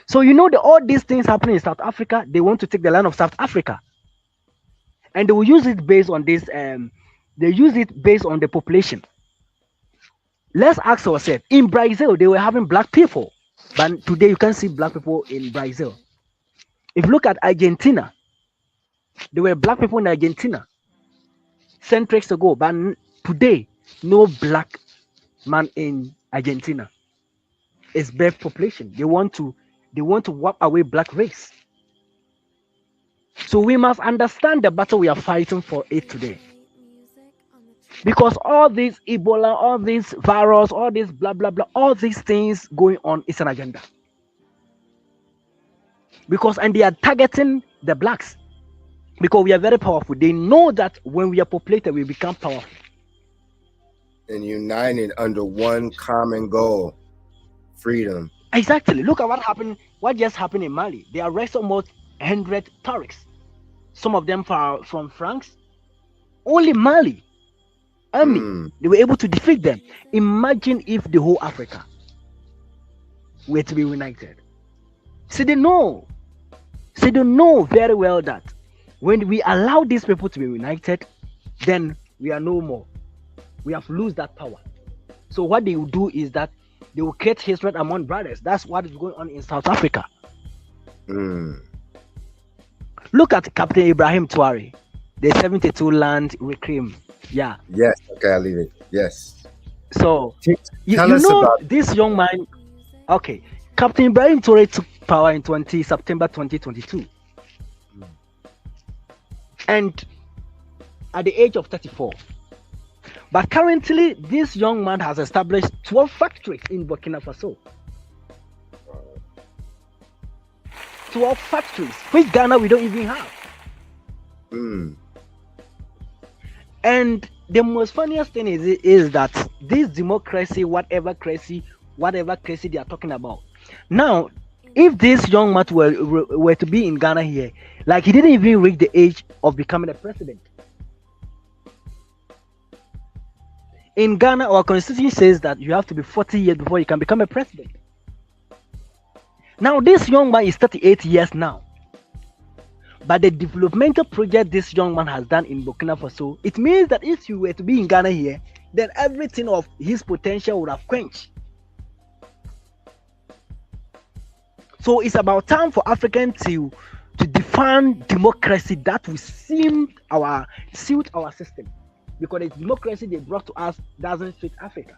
So you know that all these things happening in South Africa, they want to take the land of South Africa, and they will use it based on this. They use it based on the population. Let's ask ourselves: in Brazil, they were having black people, but today you can't see black people in Brazil. If you look at Argentina, there were black people in Argentina centuries ago, but today no black man in Argentina. It's black population. They want to wipe away black race. So we must understand the battle we are fighting for it today. Because all this Ebola, all this virus, all this blah blah blah, all these things going on is an agenda. And they are targeting the blacks. Because we are very powerful. They know that when we are populated, we become powerful. And united under one common goal: freedom. Exactly. Look at what just happened in Mali. They arrested almost 100 Tuaregs. Some of them from France. Only Mali army, they were able to defeat them. Imagine if the whole Africa were to be united. So they know very well that when we allow these people to be united, then we are no more. We have lost that power. So what they will do is that they will create hatred among brothers. That's what is going on in South Africa. Look at Captain Ibrahim Traore, the 72 land reclaim. Yeah. Yes. Okay, I'll leave it. Yes. So Tell us know about this young man. Okay, Captain Ibrahim Traore took power in September 2022, and at the age of 34. But currently, this young man has established 12 factories in Burkina Faso. 12 factories, which Ghana we don't even have. And the most funniest thing is that this democracy, whatever crazy they are talking about. Now, if this young man were to be in Ghana here, like he didn't even reach the age of becoming a president. In Ghana, our constitution says that you have to be 40 years before you can become a president. Now, this young man is 38 years now. But the developmental project this young man has done in Burkina Faso, it means that if you were to be in Ghana here, then everything of his potential would have quenched. So it's about time for Africans to define democracy that will suit our system, because the democracy they brought to us doesn't fit Africa.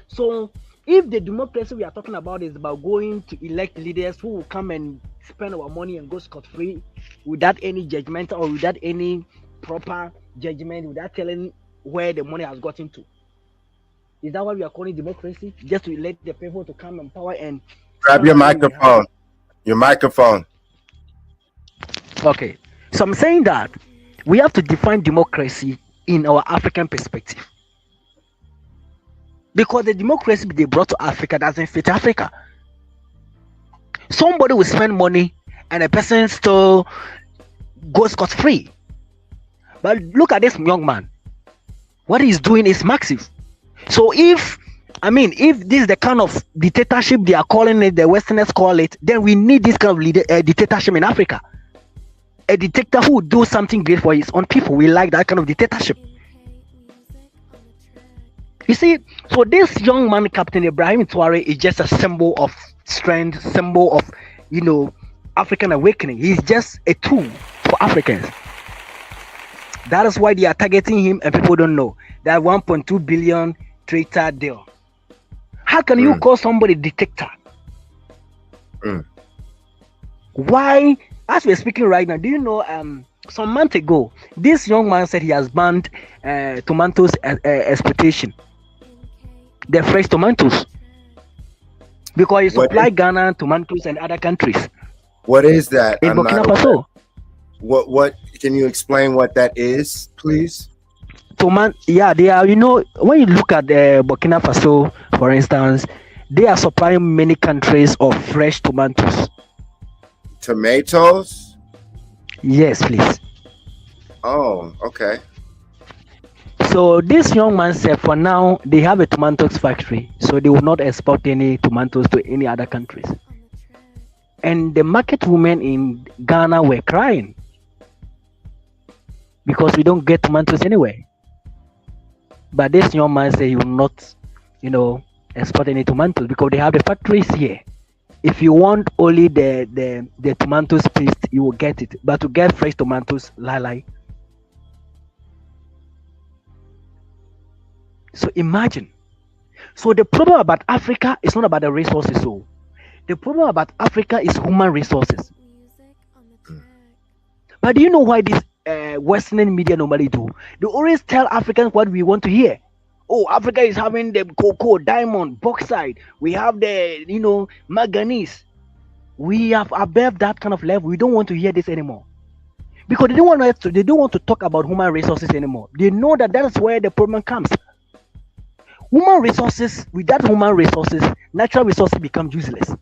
So if the democracy we are talking about is about going to elect leaders who will come and spend our money and go scot-free without any judgment or without any proper judgment, without telling where the money has gotten to, is that what we are calling democracy? Just to elect the people to come and power and grab your microphone. Your microphone. Okay, so I'm saying that we have to define democracy in our African perspective, because the democracy they brought to Africa doesn't fit Africa. Somebody will spend money and a person still goes scot-free. But look at this young man. What he's doing is massive. So if this is the kind of dictatorship they are calling it, the Westerners call it, then we need this kind of dictatorship in Africa. A dictator who would do something great for his own people. We like that kind of dictatorship. You see, so this young man, Captain Ibrahim Traore, is just a symbol of strength, symbol of, African awakening. He's just a tool for Africans. That is why they are targeting him, and people don't know that 1.2 billion traitor deal. How can you call somebody dictator? Why? As we're speaking right now, do you know? Some months ago, this young man said he has banned tomatoes exportation, the fresh tomatoes, because he supply Ghana tomatoes and other countries. What is that? In Burkina Faso. What can you explain what that is, please? Yeah, they are, when you look at the Burkina Faso, for instance, they are supplying many countries of fresh tomatoes. Tomatoes? Yes, please. Oh, okay. So this young man said for now they have a tomatoes factory, so they will not export any tomatoes to any other countries. And the market women in Ghana were crying because we don't get tomatoes anywhere. But this young man said he will not, export any tomatoes because they have the factories here. If you want only the tomatoes paste, you will get it. But to get fresh tomatoes, lie. So imagine. So the problem about Africa is not about the resources. So the problem about Africa is human resources. But do you know why this Western media normally do? They always tell Africans what we want to hear. Oh, Africa is having the cocoa, diamond, bauxite. We have the, manganese. We have above that kind of level. We don't want to hear this anymore. Because they don't want to talk about human resources anymore. They know that is where the problem comes. Human resources, without human resources, natural resources become useless.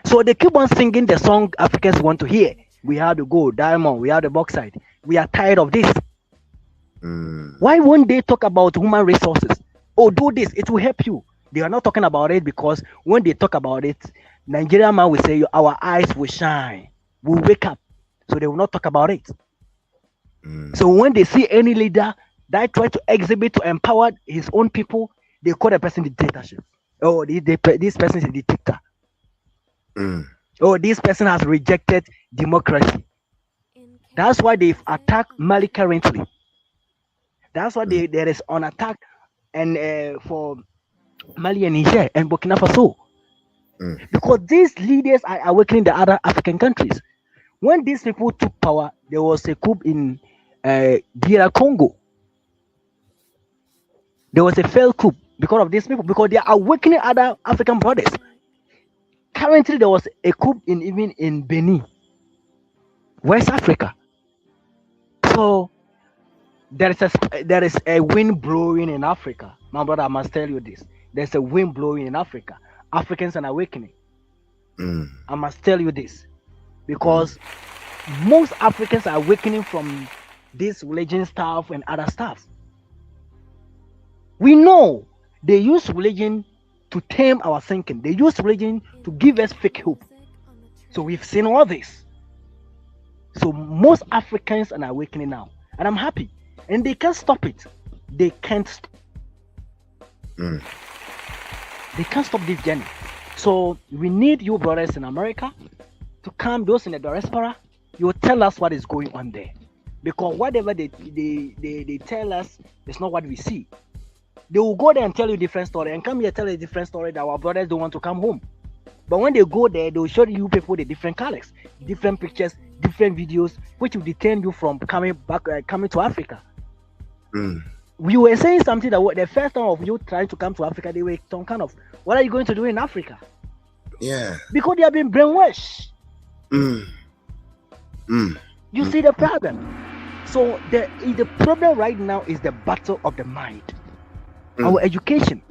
So they keep on singing the song Africans want to hear. We have the gold, diamond, we have the bauxite. We are tired of this. Why won't they talk about human resources? Oh, do this, it will help you. They are not talking about it because when they talk about it, Nigerian man will say our eyes will shine. We'll wake up. So they will not talk about it. So when they see any leader that try to exhibit to empower his own people, they call the person dictatorship. Oh, this person is a dictator. Oh, this person has rejected democracy. That's why they've attacked Mali currently. That's why there is an attack and for Mali and Niger and Burkina Faso. Because these leaders are awakening the other African countries. When these people took power, there was a coup in DR Congo. There was a failed coup because of these people, because they are awakening other African brothers. Currently, there was a coup even in Benin. West Africa. So there is a wind blowing in Africa. My brother, I must tell you this. There's a wind blowing in Africa. Africans are awakening. Mm. I must tell you this because most Africans are awakening from this religion stuff and other stuff. We know they use religion to tame our thinking. They use religion to give us fake hope. So we've seen all this. So most Africans are awakening now, and I'm happy. And they can't stop it. They can't. They can't stop this journey. So we need you brothers in America to come. Those in the diaspora, you will tell us what is going on there, because whatever they tell us is not what we see. They will go there and tell you different story, and come here tell a different story that our brothers don't want to come home. But when they go there, they will show you people the different colors, different pictures, different videos, which will detain you from coming back, coming to Africa. We were saying something that the first time of you trying to come to Africa, they were some kind of, what are you going to do in Africa? Yeah. Because they have been brainwashed. You see the problem. So the problem right now is the battle of the mind, our education.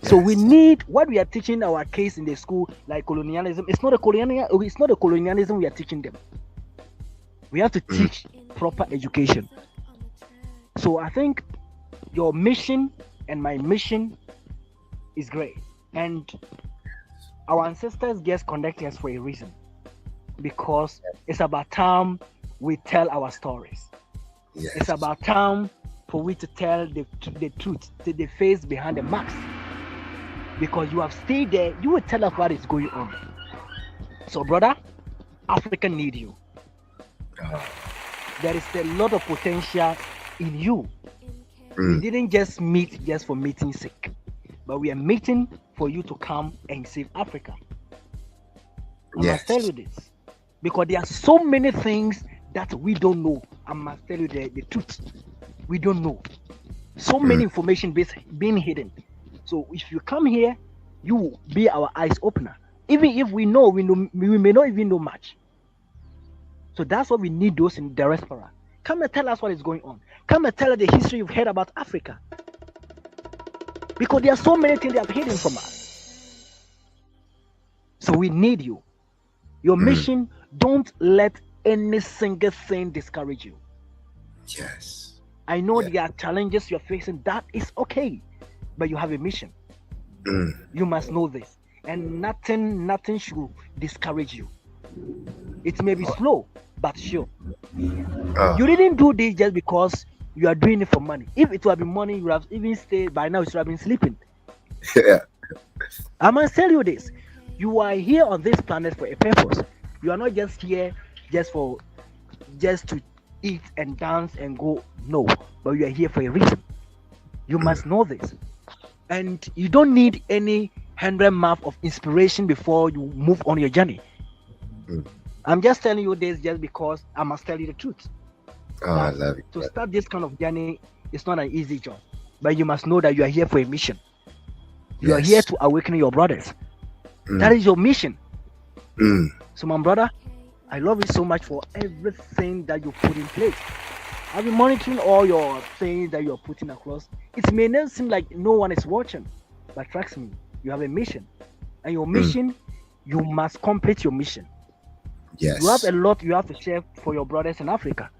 So we need what we are teaching our kids in the school, like colonialism. It's not a colonialism we are teaching them. We have to teach proper education. So I think your mission and my mission is great. And our ancestors get connected us for a reason. Because it's about time we tell our stories. Yes. It's about time for we to tell the truth, to the face behind the mask. Because you have stayed there, you will tell us what is going on. So, brother, Africa need you. There is a lot of potential in you. We didn't just meet just for meeting's sake, but we are meeting for you to come and save Africa. I must tell you this, because there are so many things that we don't know. I must tell you the truth. We don't know. So many information being hidden. So if you come here, you will be our eyes opener. Even if we may not even know much. So that's what we need those in the diaspora. Come and tell us what is going on. Come and tell us the history you've heard about Africa. Because there are so many things they have hidden from us. So we need you. Your mission, don't let any single thing discourage you. Yes. I know there are challenges you're facing. That is okay. But you have a mission. You must know this. And nothing should discourage you. It may be slow, but sure. You didn't do this just because you are doing it for money. If it would have been money, you would have even stayed. By now, you should have been sleeping. Yeah. I must tell you this. You are here on this planet for a purpose. You are not just here just to eat and dance and go. No. But you are here for a reason. You must know this. And you don't need any 100 map of inspiration before you move on your journey. I'm just telling you this just because I must tell you the truth. I love it. To start this kind of journey, it's not an easy job. But you must know that you are here for a mission. You are here to awaken your brothers. That is your mission. So my brother, I love you so much for everything that you put in place. I've been monitoring all your things that you're putting across. It may not seem like no one is watching, but trust me, you have a mission. And your mission, you must complete your mission. Yes. You have a lot you have to share for your brothers in Africa.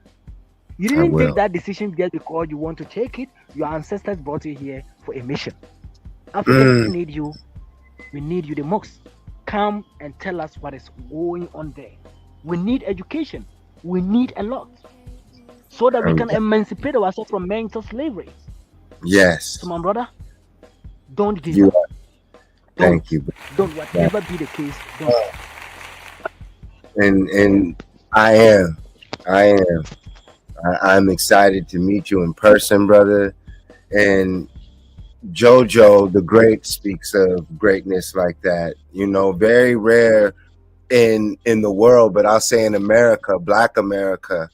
You didn't take that decision just because you want to take it. Your ancestors brought you here for a mission. Africans need you. We need you the most. Come and tell us what is going on there. We need education. We need a lot. So that we can emancipate ourselves from mental slavery. Yes. So my brother, don't give up. Thank you. Don't whatever be the case. Don't. And I am. I'm excited to meet you in person, brother. And JoJo the Great speaks of greatness like that. You know, very rare in the world, but I'll say in America, Black America,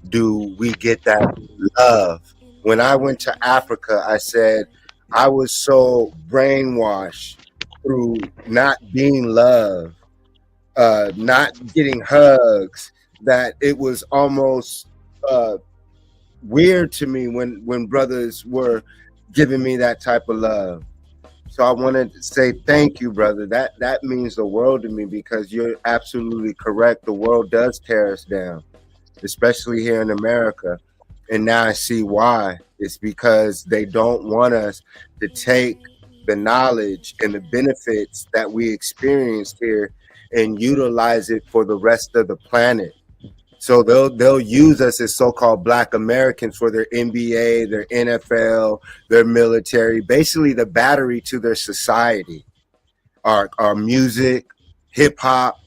do we get that love. When I went to Africa, I said I was so brainwashed through not being loved, not getting hugs, that it was almost weird to me when brothers were giving me that type of love. So I wanted to say thank you, brother. That means the world to me, because you're absolutely correct. The world does tear us down, especially here in America. And now I see why. It's because they don't want us to take the knowledge and the benefits that we experienced here and utilize it for the rest of the planet. So they'll use us as so-called Black Americans for their NBA, their NFL, their military, basically the battery to their society, our music, hip hop,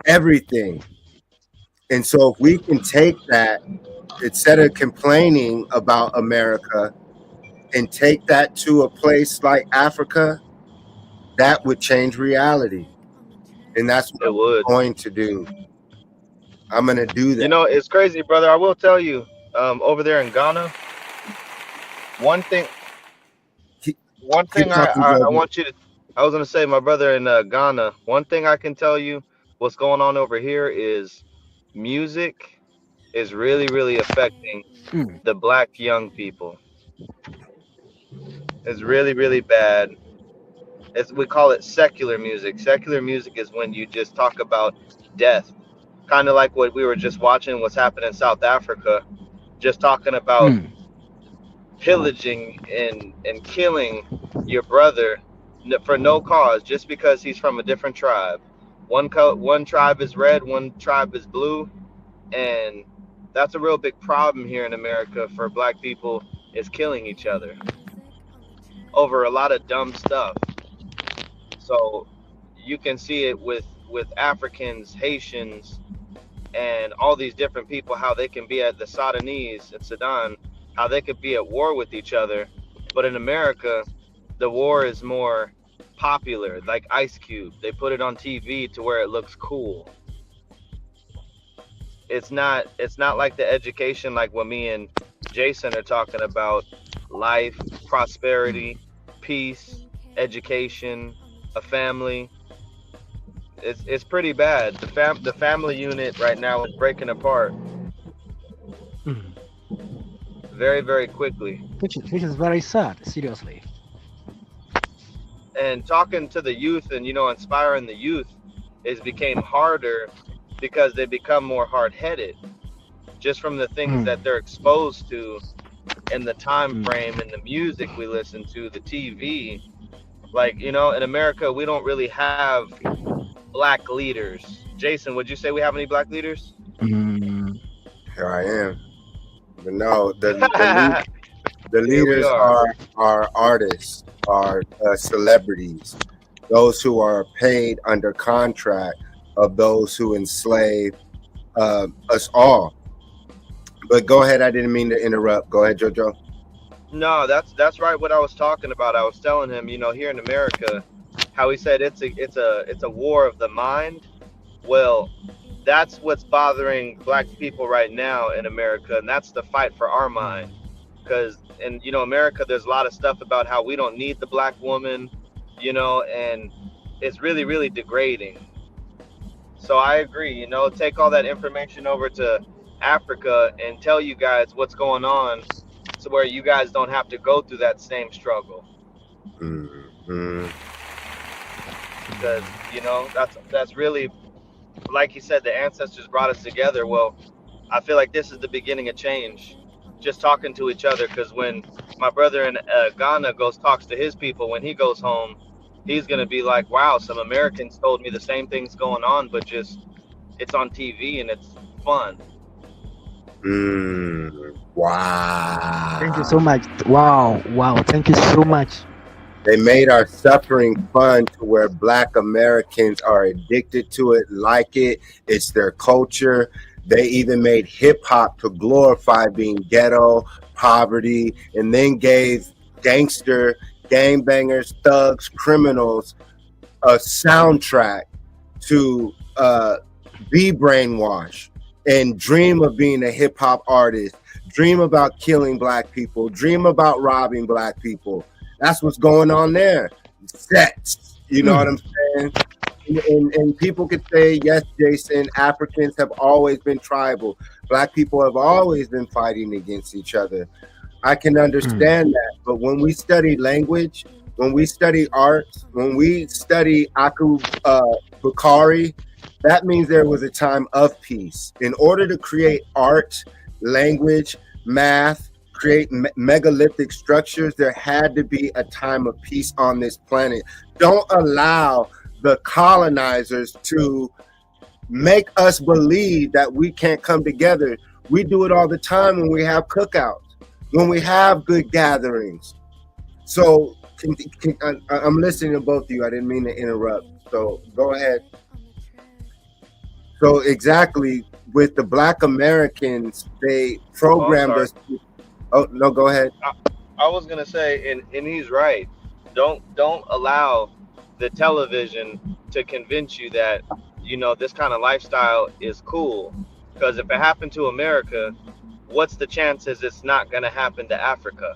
everything. And so if we can take that, instead of complaining about America, and take that to a place like Africa, that would change reality. And that's what It would. I'm going to do. I'm going to do that. You know, it's crazy, brother. I will tell you, over there in Ghana, one thing, Keep, one keep thing talking, I Joe. want you to, I was gonna say, my brother in Ghana. One thing I can tell you, what's going on over here is music is really, really affecting Mm. the black young people. It's really, really bad. We call it secular music. Secular music is when you just talk about death, kind of like what we were just watching, what's happening in South Africa, just talking about Mm. pillaging and killing your brother for no cause, just because he's from a different tribe. One tribe is red, one tribe is blue, and that's a real big problem here in America for black people, is killing each other over a lot of dumb stuff. So you can see it with Africans, Haitians, and all these different people, how they can be at the Sudanese and Sudan, how they could be at war with each other. But in America, the war is more popular, like Ice Cube. They put it on TV to where it looks cool. It's not like the education, like what me and Jason are talking about: life, prosperity, peace, education, a family. It's pretty bad. The family unit right now is breaking apart Mm. very, very quickly. Which is very sad, seriously. And talking to the youth and, inspiring the youth is became harder because they become more hard-headed just from the things Mm. that they're exposed to, and the time Mm. frame, and the music we listen to, the TV. Like, in America, we don't really have black leaders. Jason, would you say we have any black leaders? Mm. Here I am. But no, the Here we leaders are. are artists, are celebrities, those who are paid under contract of those who enslave us all. But go ahead. I didn't mean to interrupt. Go ahead, JoJo. No, that's right. What I was talking about, I was telling him, here in America, how he said it's a war of the mind. Well, that's what's bothering black people right now in America, and that's the fight for our mind. Because in America, there's a lot of stuff about how we don't need the black woman, and it's really, really degrading. So I agree. Take all that information over to Africa and tell you guys what's going on, so where you guys don't have to go through that same struggle. Mm-hmm. Because that's really, like you said, the ancestors brought us together. Well, I feel like this is the beginning of change, just talking to each other. Because when my brother in Ghana talks to his people, when he goes home, he's gonna be like, wow, some Americans told me the same thing's going on, but just it's on TV and it's fun. Wow. Thank you so much. Wow. Thank you so much. They made our suffering fun to where black Americans are addicted to it, like it. It's their culture. They even made hip hop to glorify being ghetto, poverty, and then gave gangster, gangbangers, thugs, criminals a soundtrack to be brainwashed and dream of being a hip hop artist, dream about killing black people, dream about robbing black people. That's what's going on there. Sex, you know what I'm saying? And people could say, yes, Jason, Africans have always been tribal. Black people have always been fighting against each other. I can understand that. But when we study language, when we study arts, when we study Bukari, that means there was a time of peace. In order to create art, language, math, create megalithic structures, there had to be a time of peace on this planet. Don't allow the colonizers to make us believe that we can't come together. We do it all the time when we have cookouts, when we have good gatherings. So I'm listening to both of you. I didn't mean to interrupt. So go ahead. So exactly, with the Black Americans, they programmed us. Oh no, go ahead. I was gonna say, and he's right. Don't allow the television to convince you that this kind of lifestyle is cool. Because if it happened to America, what's the chances it's not gonna happen to Africa?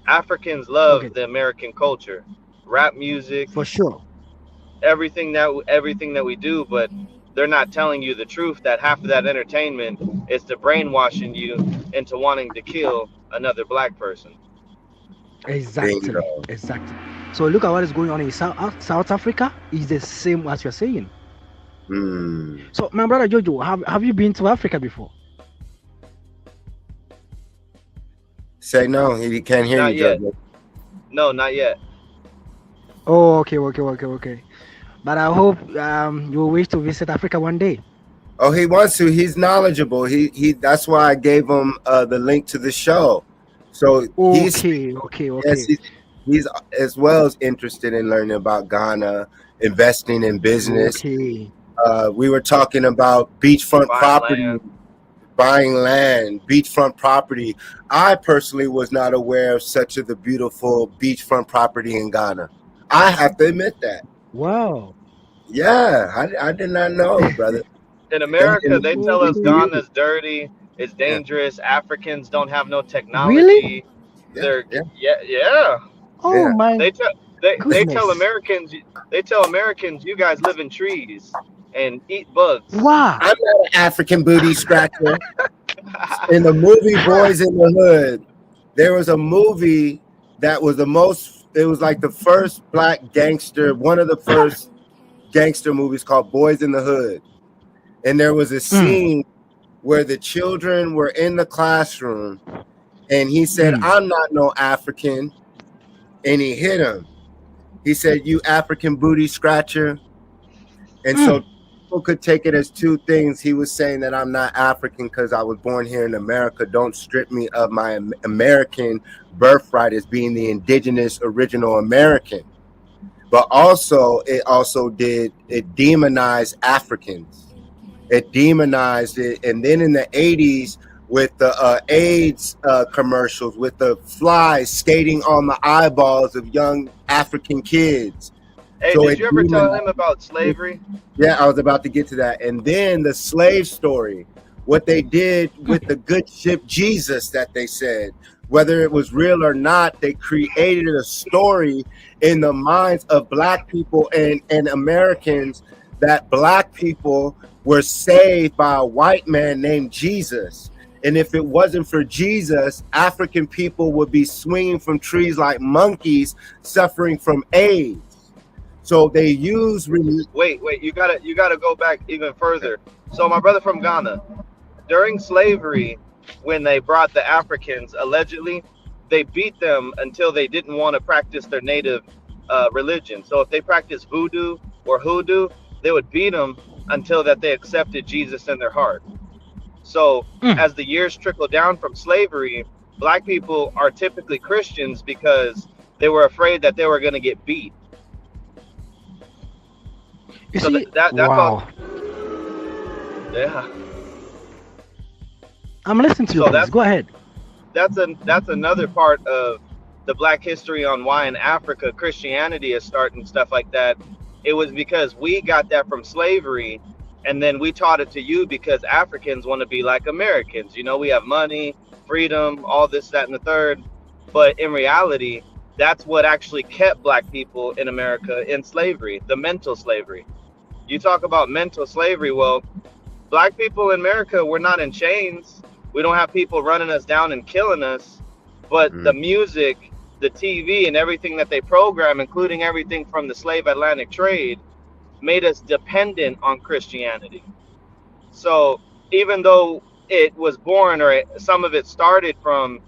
Africans love the American culture, rap music, for sure. everything that we do, but they're not telling you the truth that half of that entertainment is to brainwashing you into wanting to kill another black person. Exactly. Exactly. So look at what is going on in South Africa. Is the same as you're saying. So my brother Jojo, have you been to Africa before? Say no, he can't hear Not you, yet. Jojo. No, not yet. Oh, okay. But I hope you wish to visit Africa one day. Oh, he wants to. He's knowledgeable. He. That's why I gave him the link to the show. So okay. Yes, he's as well as interested in learning about Ghana, investing in business. Okay. We were talking about beachfront property, buying land, beachfront property. I personally was not aware of such the beautiful beachfront property in Ghana. I have to admit that. Wow. Yeah, I did not know, brother. In America, they tell us Ghana's dirty, it's dangerous. Africans don't have no technology. Really? They're yeah. Oh my. They tell Americans you guys live in trees and eat bugs. Wow. I'm not an African booty scratcher. In the movie Boys in the Hood, there was a movie that was it was like the first black gangster, one of the first gangster movies called Boys in the Hood. And there was a scene where the children were in the classroom and he said, I'm not no African. And he hit him. He said, you African booty scratcher. And so people could take it as two things. He was saying that I'm not African because I was born here in America. Don't strip me of my American birthright as being the indigenous original American. But also, it demonized Africans. It demonized it. And then in the 80s, with the AIDS commercials, with the flies skating on the eyeballs of young African kids. Hey, so did you ever tell him about slavery? Yeah, I was about to get to that. And then the slave story, what they did with the good ship Jesus that they said, whether it was real or not, they created a story in the minds of black people and Americans that black people were saved by a white man named Jesus. And if it wasn't for Jesus, African people would be swinging from trees like monkeys, suffering from AIDS. So they use. Wait, you gotta go back even further. So my brother from Ghana, during slavery, when they brought the Africans, allegedly, they beat them until they didn't want to practice their native religion. So if they practiced voodoo or hoodoo, they would beat them until that they accepted Jesus in their heart. So as the years trickle down from slavery, black people are typically Christians because they were afraid that they were going to get beat. So that's wow. Yeah. I'm listening to you. So go ahead. That's another part of the black history on why in Africa Christianity is starting stuff like that. It was because we got that from slavery, and then we taught it to you because Africans want to be like Americans. You know, we have money, freedom, all this, that, and the third. But in reality, That's what actually kept black people in America in slavery, the mental slavery. You talk about mental slavery. Well, black people in America, we're not in chains. We don't have people running us down and killing us. But the music, the TV, and everything that they program, including everything from the slave Atlantic trade, made us dependent on Christianity. So even though it was born, or some of it started from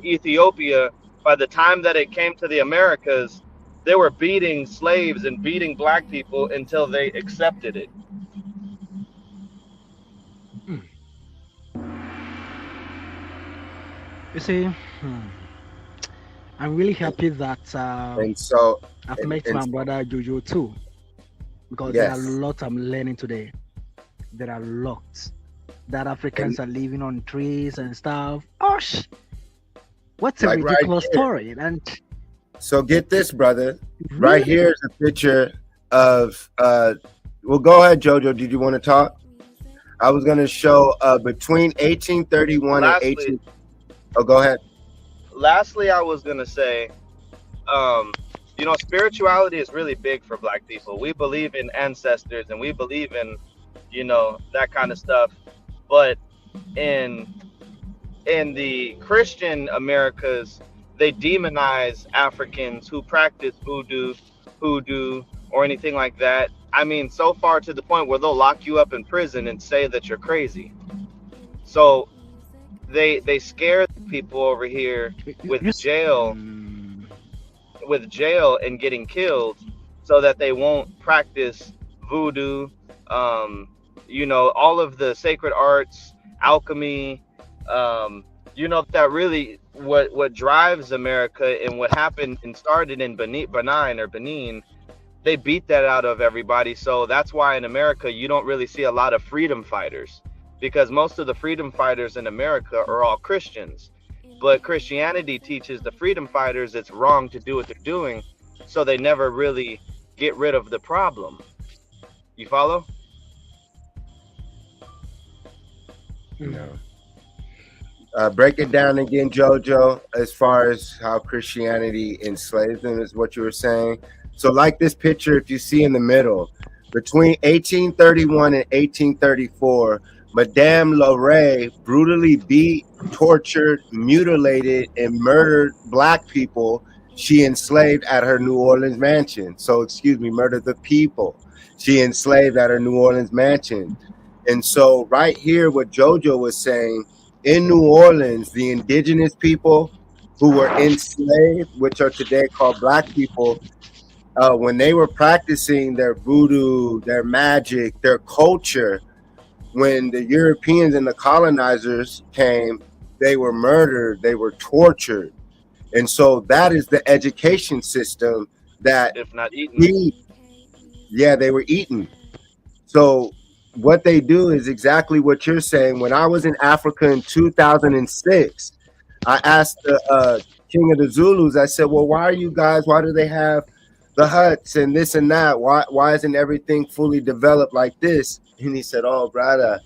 Ethiopia, by the time that it came to the Americas, they were beating slaves and beating black people until they accepted it. You see, I'm really happy that And so, I've and, met and my brother Jojo too, because there are yes, lots I'm learning today. There are lots that Africans and are living on trees and stuff. Gosh, what a like right ridiculous here. story! And So get this, brother. Right really, here is a picture of. Well, go ahead, Jojo. Did you want to talk? I was going to show between 1831 and Lastly, 18. Oh, go ahead. I was gonna say, spirituality is really big for black people. We believe in ancestors and we believe in, that kind of stuff. But in the Christian Americas, they demonize Africans who practice voodoo, hoodoo, or anything like that. I mean, so far to the point where they'll lock you up in prison and say that you're crazy. So they scare people over here with jail and getting killed, so that they won't practice voodoo, all of the sacred arts, alchemy, that really what drives America, and what happened and started in Benin. They beat that out of everybody. So that's why in America you don't really see a lot of freedom fighters, because most of the freedom fighters in America are all Christians. But Christianity teaches the freedom fighters it's wrong to do what they're doing, so they never really get rid of the problem. You follow? No. Break it down again, Jojo, as far as how Christianity enslaved them, is what you were saying. So like this picture, if you see in the middle, between 1831 and 1834, Madame Laure brutally beat, tortured, mutilated, and murdered black people she enslaved at her New Orleans mansion. So, murdered the people she enslaved at her New Orleans mansion. And so right here, what Jojo was saying, in New Orleans, the indigenous people who were enslaved, which are today called black people, when they were practicing their voodoo, their magic, their culture, when the Europeans and the colonizers came, they were murdered, they were tortured. And so that is the education system that If not eaten. they were eaten. So what they do is exactly what you're saying. When I was in Africa in 2006, I asked the king of the Zulus, I said, well, why do they have the huts and this and that? Why isn't everything fully developed like this? And he said, oh, brother,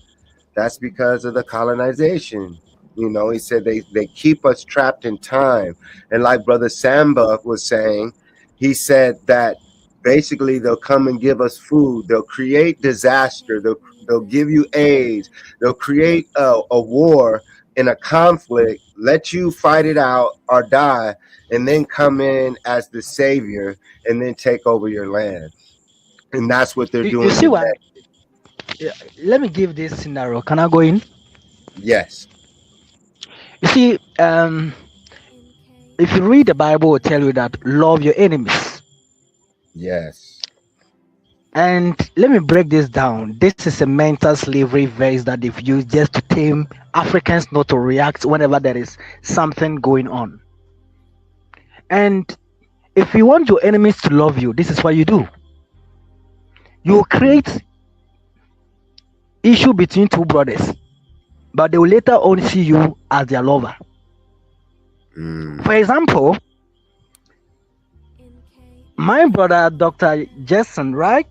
that's because of the colonization. He said they keep us trapped in time. And like Brother Samba was saying, he said that basically they'll come and give us food. They'll create disaster. They'll give you AIDS. They'll create a war and a conflict, let you fight it out or die, and then come in as the savior and then take over your land. And that's what they're you doing see what? today. Let me give this scenario. Can I go in? Yes. You see, if you read the Bible, it will tell you that love your enemies. Yes. And let me break this down. This is a mental slavery verse that they've used just to tame Africans not to react whenever there is something going on. And if you want your enemies to love you, this is what you do. You create issue between two brothers, but they will later on see you as their lover. For example, my brother, Dr. Jason, right?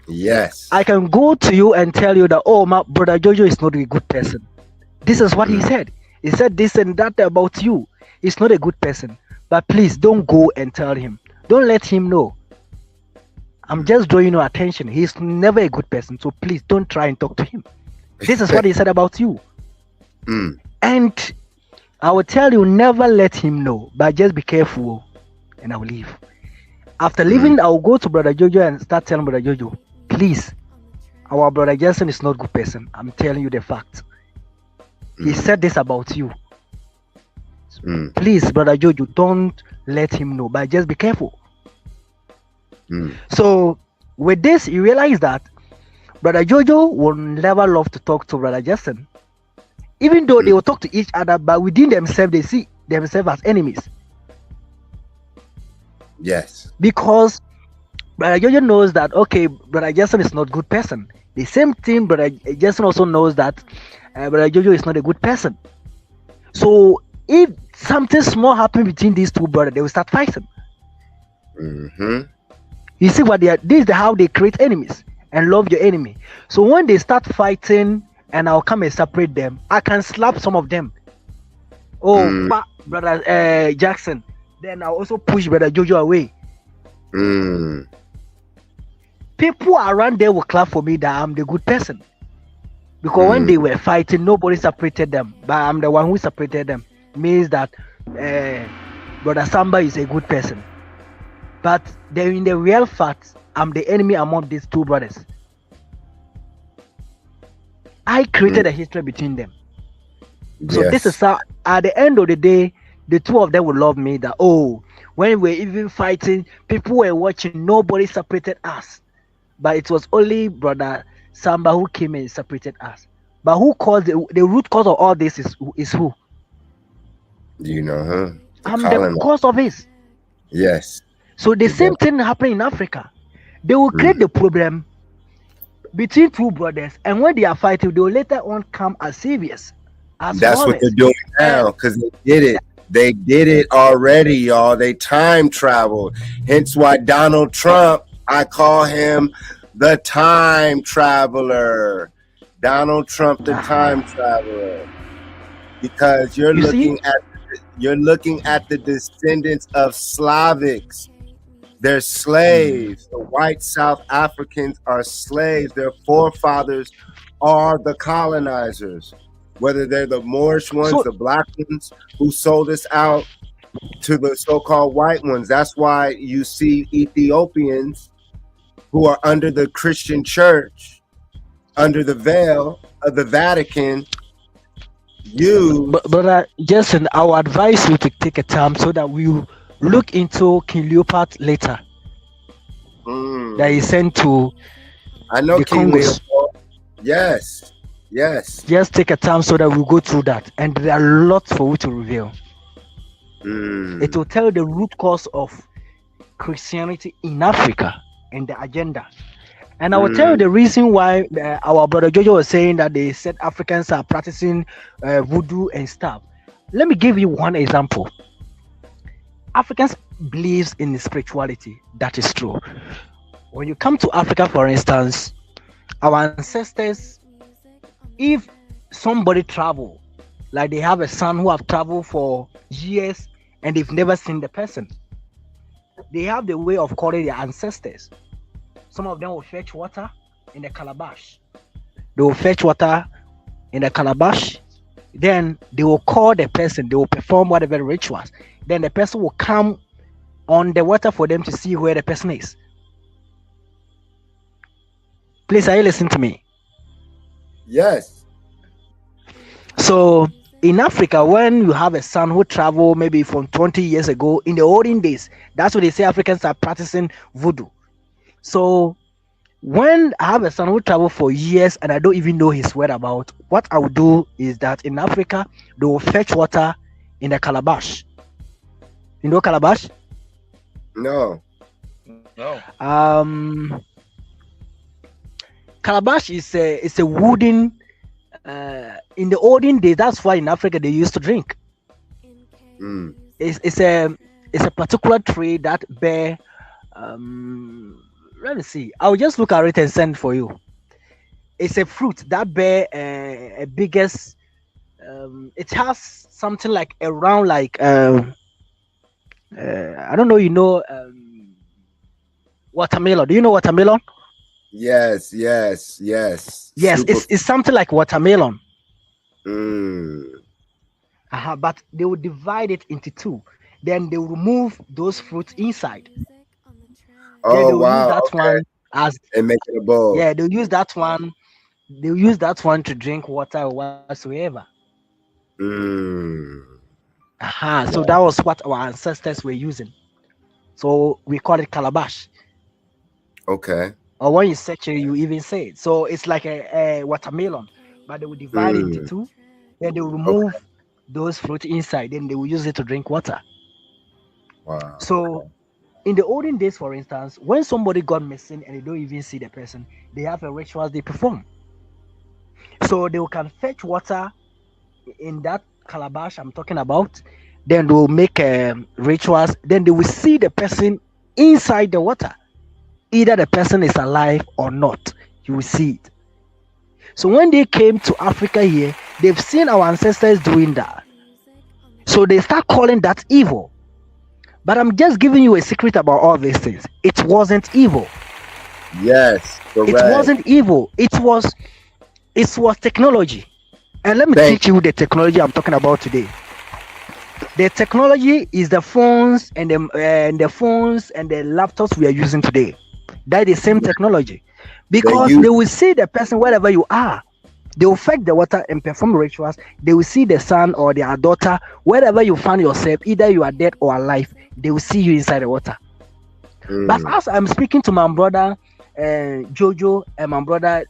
Yes. I can go to you and tell you that, oh, my brother Jojo is not a good person. This is what he said. He said this and that about you. He's not a good person. But please don't go and tell him. Don't let him know. I'm just drawing your attention. He's never a good person. So please don't try and talk to him. This is what he said about you. And I will tell you, never let him know. But just be careful. And I will leave. After leaving, I will go to Brother Jojo and start telling Brother Jojo, please, our Brother Jason is not a good person. I'm telling you the fact. He said this about you. Please, Brother Jojo, don't let him know, but just be careful. So with this, you realize that Brother Jojo will never love to talk to Brother Jason. Even though they will talk to each other, but within themselves, they see themselves as enemies. Yes. Because Brother Jojo knows that, okay, Brother Jason is not a good person. The same thing, Brother Jason also knows that Brother Jojo is not a good person. So if something small happens between these two brothers, they will start fighting. You see what they are? This is how they create enemies and love your enemy. So when they start fighting, and I'll come and separate them, I can slap some of them. Brother Jackson. Then I'll also push Brother Jojo away. People around there will clap for me that I'm the good person. Because when they were fighting, nobody separated them. But I'm the one who separated them. Means that Brother Samba is a good person. But in the real fact, I'm the enemy among these two brothers. I created a history between them. So this is how, at the end of the day, the two of them will love me. That when we're even fighting, people were watching, nobody separated us. But it was only Brother Samba who came and separated us. But who caused the root cause of all this is who? You know, huh? I'm the cause of this. Yes. So the same thing happened in Africa. They will create the problem between two brothers, and when they are fighting, they will later on come as saviors. That's what they're doing now, because they did it. They did it already, y'all. They time traveled. Hence why Donald Trump, I call him the time traveler. Donald Trump, the time traveler. Because you're looking at the descendants of Slavics. They're slaves. The white South Africans are slaves. Their forefathers are the colonizers. Whether they're the Moorish ones, the black ones who sold us out to the so-called white ones. That's why you see Ethiopians who are under the Christian church, under the veil of the Vatican. But Jason, I would advise you to take a time so that we look into King Leopold later. That he sent to the King Congos. Leopold. Yes. Just take a time so that we go through that, and there are lots for you to reveal. It will tell the root cause of Christianity in Africa and the agenda. And I will tell you the reason why our brother Jojo was saying that they said Africans are practicing voodoo and stuff. Let me give you one example. Africans believes in spirituality. That is true. When you come to Africa, for instance, our ancestors, if somebody travel, like they have a son who have traveled for years and they've never seen the person, they have the way of calling their ancestors. Some of them will fetch water in the calabash. They will fetch water in the calabash. Then they will call the person. They will perform whatever rituals. Then the person will come on the water for them to see where the person is. Please, are you listening to me? Yes. So in Africa, when you have a son who traveled maybe from 20 years ago, in the olden days, that's what they say Africans are practicing voodoo. So when I have a son who traveled for years and I don't even know his whereabouts, what I will do is that in Africa, they will fetch water in a calabash. You know calabash? No. Calabash is a wooden. In the olden days, that's why in Africa they used to drink. It's a particular tree that bear. Let me see. I'll just look at it and send for you. It's a fruit that bear a biggest. It has something like around like I don't know. Watermelon. Do you know watermelon? Yes, yes, yes. Yes, Super. it's something like watermelon. Mm. But they will divide it into two. Then they will remove those fruits inside. Then they Oh will use wow. that Okay. one as And make it a bowl. yeah. They'll use that one. They'll use that one to drink water or whatsoever. Mm. So that was what our ancestors were using. So we call it calabash. Okay. Or when you search it, you even say it. So it's like a watermelon, but they will divide it into Mm. two. Then they will Okay. remove those fruit inside. Then they will use it to drink water. Wow. So in the olden days, for instance, when somebody got missing and they don't even see the person, they have a ritual they perform. So they can fetch water in that calabash I'm talking about. Then they will make rituals. Then they will see the person inside the water. Either the person is alive or not. You will see it. So when they came to Africa here, they've seen our ancestors doing that. So they start calling that evil. But I'm just giving you a secret about all these things. It wasn't evil. Yes. It Correct. wasn't evil. It was technology. And let me Thank teach you the technology I'm talking about today. The technology is the phones and the phones and the laptops we are using today. That is the same technology. Because use they will see the person wherever you are. They will fetch the water and perform rituals. They will see the son or their daughter wherever you find yourself, either you are dead or alive. They will see you inside the water. But Mm. as I'm speaking to my brother Jojo and my brother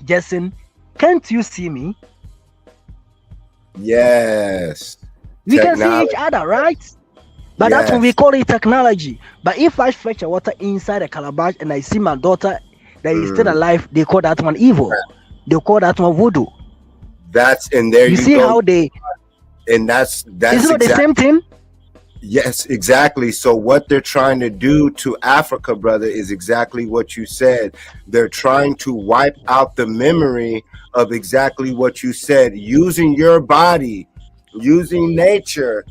Jason, can't you see me? Yes. We can see each Technology. other, right? But that's what we Yes. call it technology. But if I fetch the water inside a calabash and I see my daughter that is still Mm. alive, they call that one evil. They call that one voodoo. That's and there You you see go. how they And that's is it not the exactly. same thing? Yes, exactly. So what they're trying to do to Africa, brother, is exactly what you said. They're trying to wipe out the memory of exactly what you said, using your body, using nature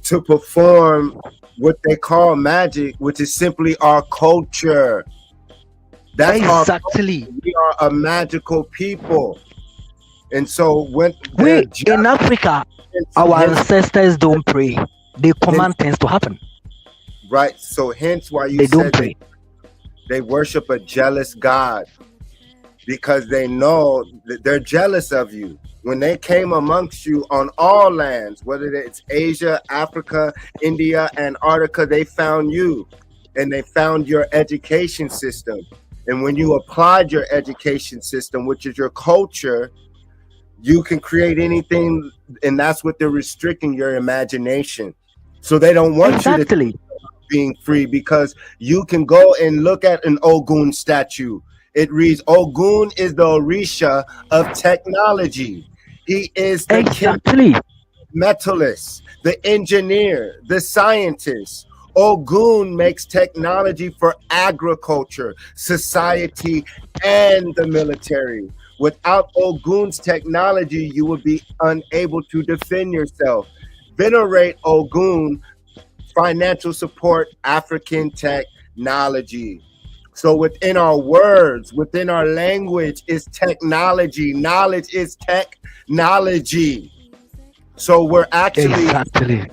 to perform what they call magic, which is simply our culture. That's our culture. Exactly. We are a magical people. And so when We they're in Africa, our hence, ancestors don't pray. They command things to happen. right. So hence why you They don't said pray. they worship a jealous God, because they know that they're jealous of you. When they came amongst you on all lands, whether it's Asia, Africa, India, Antarctica, they found you and they found your education system. And when you applied your education system, which is your culture, you can create anything, and that's what they're restricting, your imagination. So they don't want you to Exactly. being free, because you can go and look at an Ogun statue. It reads, Ogun is the Orisha of technology. He is the Exactly. metallist, the engineer, the scientist. Ogun makes technology for agriculture, society, and the military. Without Ogun's technology, you would be unable to defend yourself. Venerate Ogun, financial support, African technology. So within our words, within our language is technology. Knowledge is technology. So we're actually Exactly.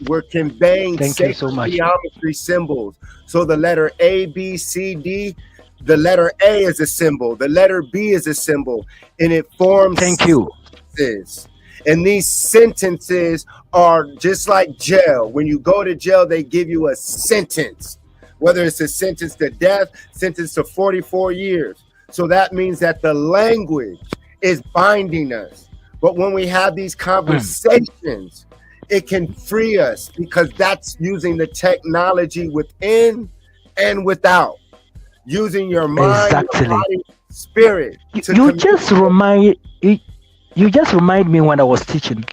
we're conveying Thank you sacred so much. geometry symbols. So the letter A, B, C, D, the letter A is a symbol, the letter B is a symbol, and it forms Thank you. sentences. And these sentences are just like jail. When you go to jail, they give you a sentence, whether it's a sentence to death, sentence to 44 years. So that means that the language is binding us. But when we have these conversations, it can free us, because that's using the technology within and without, using your mind, your Exactly. body, spirit. You, to you communicate. just remind me when I was teaching.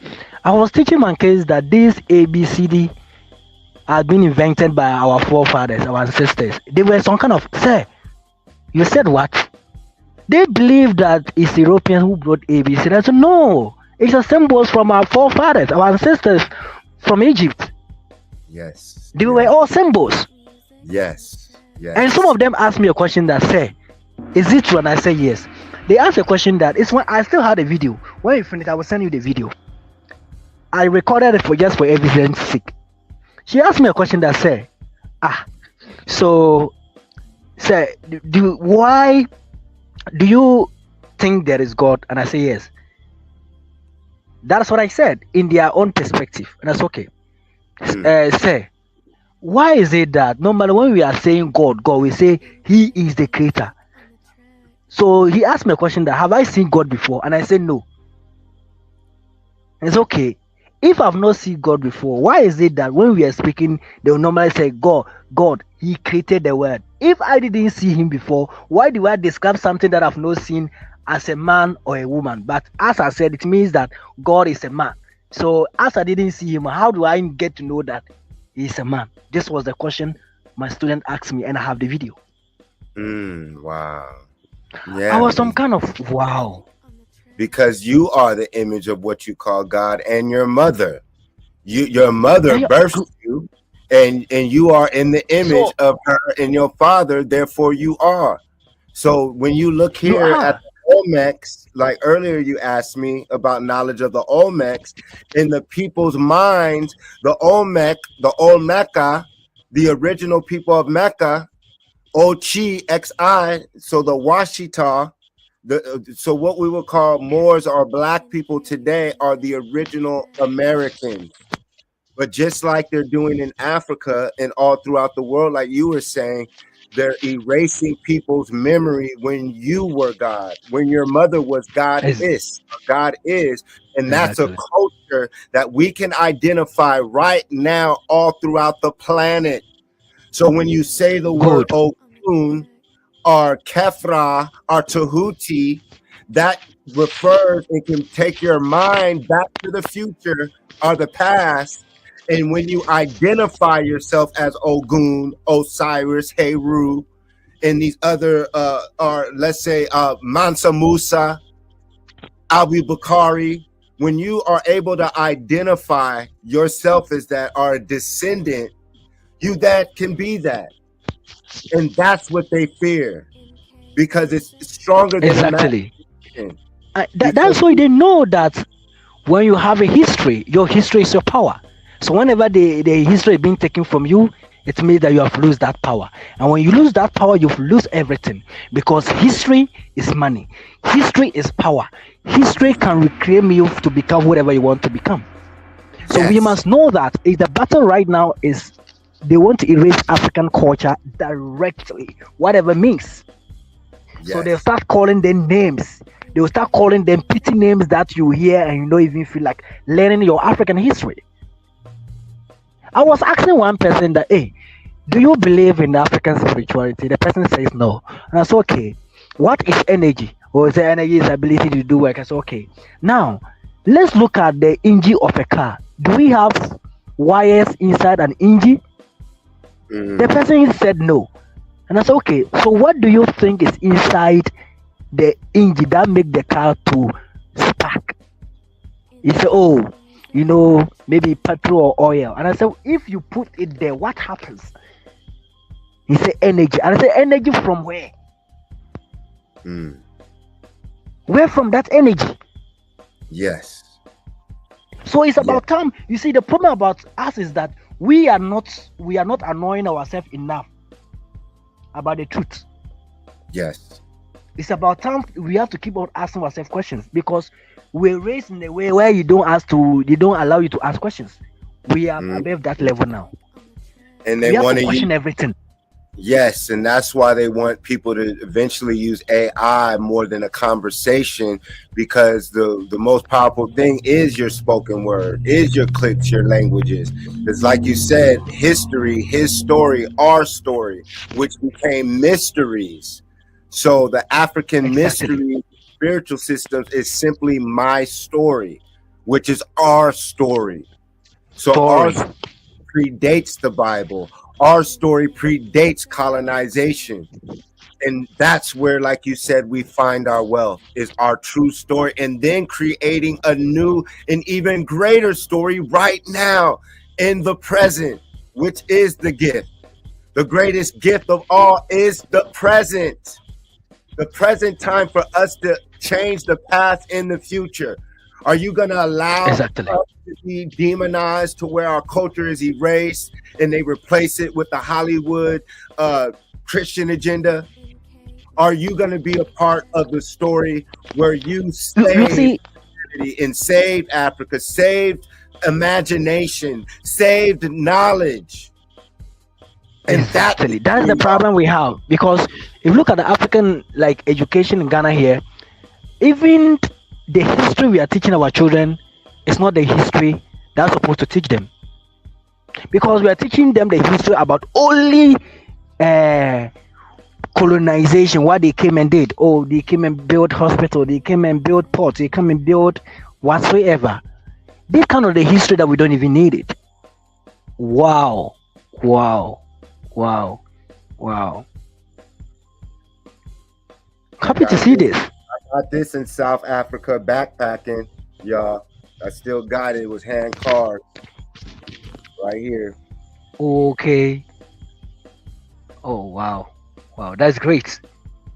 I was teaching my kids that this ABCD had been invented by our forefathers, our ancestors. They were some kind of sir. You said what? They believe that it's Europeans who brought ABC. I said no. It's a symbols from our forefathers, our ancestors from Egypt. Yes. They were all symbols. Yes. Yes. And some of them asked me a question that say, is it true? And I say yes. They asked a question that it's when I still had a video. When we finish, I will send you the video. I recorded it for just for evidence sake. She asked me a question that said, so say, why do you think there is God? And I say yes. That's what I said in their own perspective, and that's okay. Say, why is it that normally when we are saying God, we say He is the creator? So he asked me a question that, have I seen God before? And I said no. And it's okay. If I've not seen God before, why is it that when we are speaking, they will normally say, God, He created the world? If I didn't see Him before, why do I describe something that I've not seen as a man or a woman? But as I said, it means that God is a man. So as I didn't see Him, how do I get to know that He's a man? This was the question my student asked me, and I have the video. Wow. Yeah. I was some kind of wow. Because you are the image of what you call God, and your mother. Your mother birthed you, and you are in the image of her and your father, therefore you are. So when you look here at the Olmecs, like earlier you asked me about knowledge of the Olmecs, in the people's minds, the Olmeca, the original people of Mecca, Ochi Xi, so the Washita, so what we would call Moors or black people today are the original Americans. But just like they're doing in Africa and all throughout the world, like you were saying, they're erasing people's memory when you were God, when your mother was God is, and that's a culture that we can identify right now all throughout the planet. So when you say the word Ogun or Kefra or Tahuti, that refers and can take your mind back to the future or the past. And when you identify yourself as Ogun, Osiris, Heru, and these other, or let's say Mansa Musa, Abu Bakari, when you are able to identify yourself as that or a descendant, you that can be that. And that's what they fear, because it's stronger than exactly. That's why they know that when you have a history, your history is your power. So whenever the history is being taken from you, it means that you have lost that power. And when you lose that power, you've lost everything, because history is money. History is power. History can reclaim you to become whatever you want to become. So we must know that the battle right now is they want to erase African culture directly, whatever means. So they'll start calling them names. They will start calling them petty names that you hear and you don't even feel like learning your African history. I was asking one person that, hey, do you believe in African spirituality? The person says no. And I said, okay, what is energy? Or is the energy is ability to do work? I said, okay. Now, let's look at the engine of a car. Do we have wires inside an engine? The person said no. And I said, okay, so what do you think is inside the engine that make the car to spark? He said, oh, maybe petrol or oil. And I said, if you put it there, what happens? He said, energy. And I said, energy from where? Where from that energy? Yes. So it's about time. You see, the problem about us is that we are not annoying ourselves enough about the truth. Yes. It's about time we have to keep on asking ourselves questions, because we're raised in a way where they don't allow you to ask questions. We are above that level now. And they want to question everything. Yes, and that's why they want people to eventually use AI more than a conversation, because the most powerful thing is your spoken word, is your clicks, your languages. It's like you said, history, his story, our story, which became mysteries. So the African mystery spiritual systems is simply my story, which is our story. So our story predates the Bible. Our story predates colonization. And that's where, like you said, we find our wealth, is our true story, and then creating a new and even greater story right now in the present. which is the gift. The greatest gift of all is the present. The present time for us to change the past in the future. Are you going to allow Exactly. us to be demonized to where our culture is erased and they replace it with the Hollywood Christian agenda? Are you going to be a part of the story where you You saved see, humanity and saved Africa, saved imagination, saved knowledge? And exactly. That's the problem we have, because if you look at the African like education in Ghana here, even the history we are teaching our children is not the history that's supposed to teach them, because we are teaching them the history about only colonization, what they came and did. Oh, they came and built hospital, they came and built ports, they came and built whatsoever. This kind of the history that we don't even need it. Wow. Happy to see this. Got this in South Africa backpacking, y'all. I still got it. It was hand carved right here. Okay. Oh wow, that's great.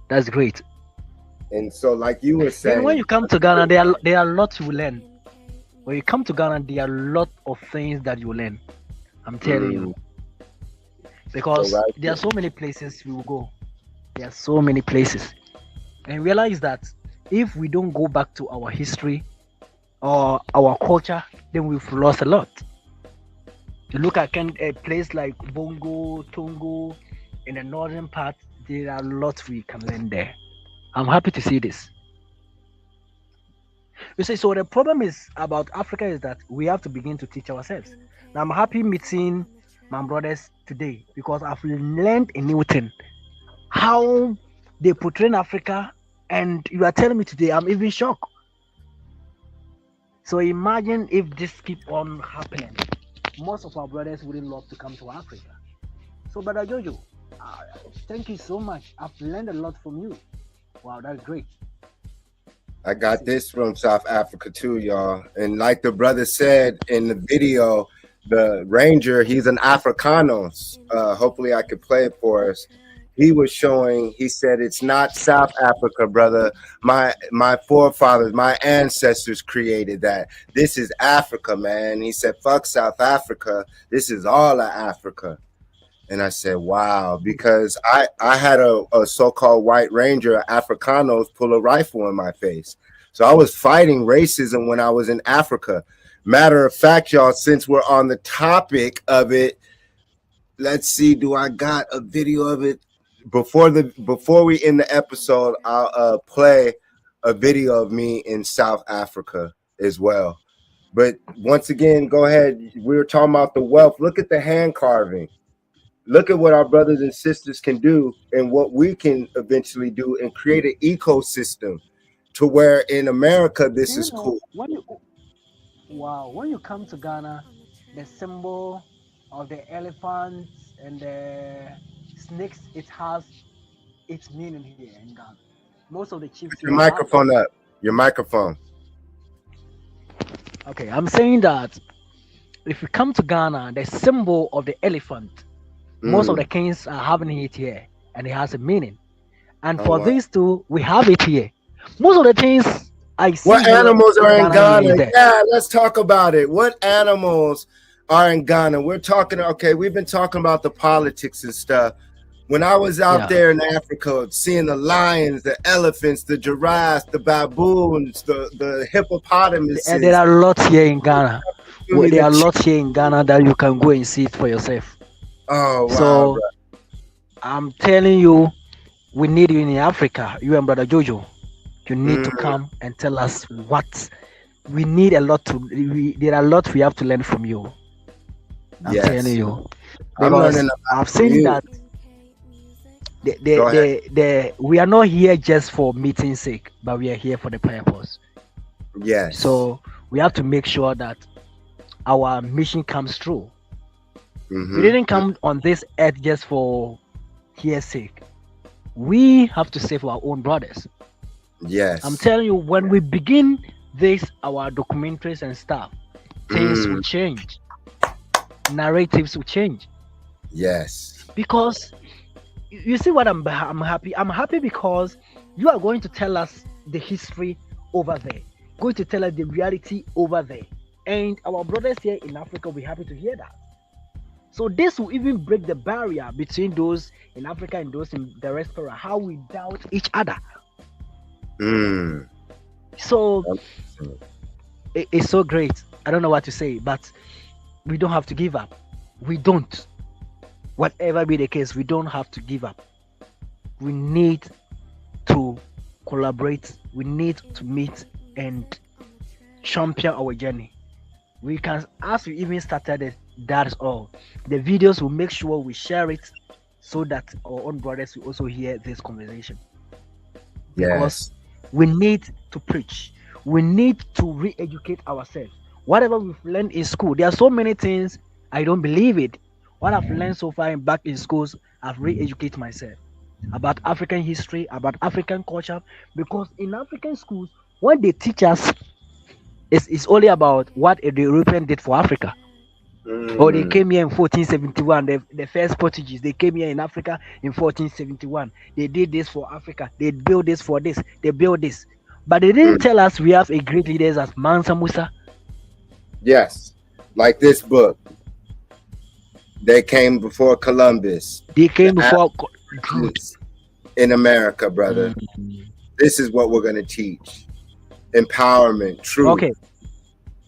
And so, like you were Then saying, when you come to Ghana, there are lots you learn. When you come to Ghana, there are a lot of things that you learn. I'm telling you, because So, right. there are so many places we will go. There are so many places, and realize that if we don't go back to our history or our culture, then we've lost a lot. You look at a place like Bongo, Tongo, in the northern part, there are lots we can learn there. I'm happy to see this. You see, so the problem is about Africa is that we have to begin to teach ourselves. Now, I'm happy meeting my brothers today because I've learned a new thing, how they portray Africa, and you are telling me today, I'm even shocked. So imagine if this keep on happening. Most of our brothers wouldn't love to come to Africa. So, Brother Jojo, thank you so much. I've learned a lot from you. Wow, that's great. I got this from South Africa too, y'all. And like the brother said in the video, the ranger, he's an Afrikanos. Hopefully I could play it for us. He was showing, he said, it's not South Africa, brother. My forefathers, my ancestors created that. This is Africa, man. He said, fuck South Africa. This is all of Africa. And I said, wow, because I had a so-called white ranger, Afrikanos, pull a rifle in my face. So I was fighting racism when I was in Africa. Matter of fact, y'all, since we're on the topic of it, let's see, do I got a video of it? Before we end the episode, I'll play a video of me in South Africa as well. But once again, go ahead. We were talking about the wealth. Look at the hand carving. Look at what our brothers and sisters can do and what we can eventually do and create an ecosystem to where in America this is cool. When you come to Ghana, the symbol of the elephants and the snakes, it has its meaning here in Ghana. Most of the chiefs. Your microphone up. Your microphone. Okay, I'm saying that if you come to Ghana, the symbol of the elephant, most of the kings are having it here, and it has a meaning. And for these two, we have it here. Most of the things I see. What animals are in Ghana? Yeah, let's talk about it. What animals are in Ghana? We're talking, okay, we've been talking about the politics and stuff. When I was out there in Africa, seeing the lions, the elephants, the giraffes, the baboons, the hippopotamuses. And there are lots here in Ghana. There are lots here in Ghana that you can go and see it for yourself. Oh, wow. So, I'm telling you, we need you in Africa, you and Brother Jojo. You need to come and tell us what we need. There are a lot we have to learn from you. I'm telling you. Because I've seen that we are not here just for meeting's sake, but we are here for the purpose. Yes. So we have to make sure that our mission comes true. We didn't come on this earth just for here's sake. We have to save our own brothers. Yes. I'm telling you, when we begin this, our documentaries and stuff, things will change. Narratives will change. Yes. Because you see what I'm happy. I'm happy because you are going to tell us the history over there, going to tell us the reality over there, and our brothers here in Africa will be happy to hear that. So this will even break the barrier between those in Africa and those in the diaspora, how we doubt each other. Mm. So it's so great. I don't know what to say, but we don't have to give up. We don't. Whatever be the case, we don't have to give up. We need to collaborate. We need to meet and champion our journey. We can, as we even started it, that's all. The videos will make sure we share it so that our own brothers will also hear this conversation. Because we need to preach. We need to re-educate ourselves. Whatever we've learned in school, there are so many things I don't believe it. What I've learned so far back in schools, I've re-educated myself about African history, about African culture. Because in African schools, when they teach us, it's only about what the European did for Africa. Or they came here in 1471. The first Portuguese, they came here in Africa in 1471. They did this for Africa. They built this for this. They built this. But they didn't tell us we have a great leaders as Mansa Musa. Yes. Like this book. They came before Columbus. They came before in America, brother. This is what we're going to teach. Empowerment, truth. Okay.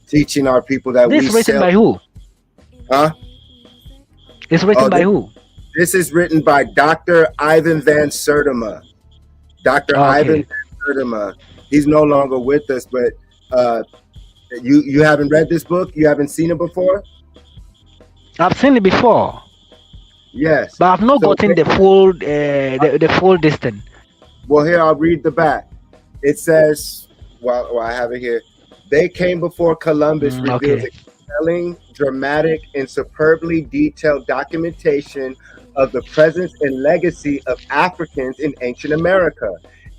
Teaching our people that this we written by who? Huh? It's written by who? This is written by Dr. Ivan Van Sertima. Dr. Ivan Van Sertima. He's no longer with us, but you haven't read this book? You haven't seen it before? I've seen it before. Yes. But I've not gotten the full the full distance. Well, here I'll read the back. It says, well, I have it here. They came before Columbus reveals a compelling, dramatic, and superbly detailed documentation of the presence and legacy of Africans in ancient America,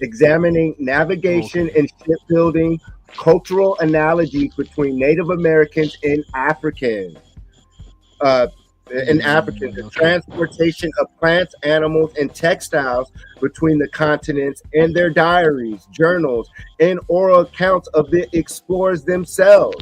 examining navigation and shipbuilding, cultural analogies between Native Americans and Africans. The transportation of plants, animals, and textiles between the continents, and their diaries, journals, and oral accounts of the explorers themselves.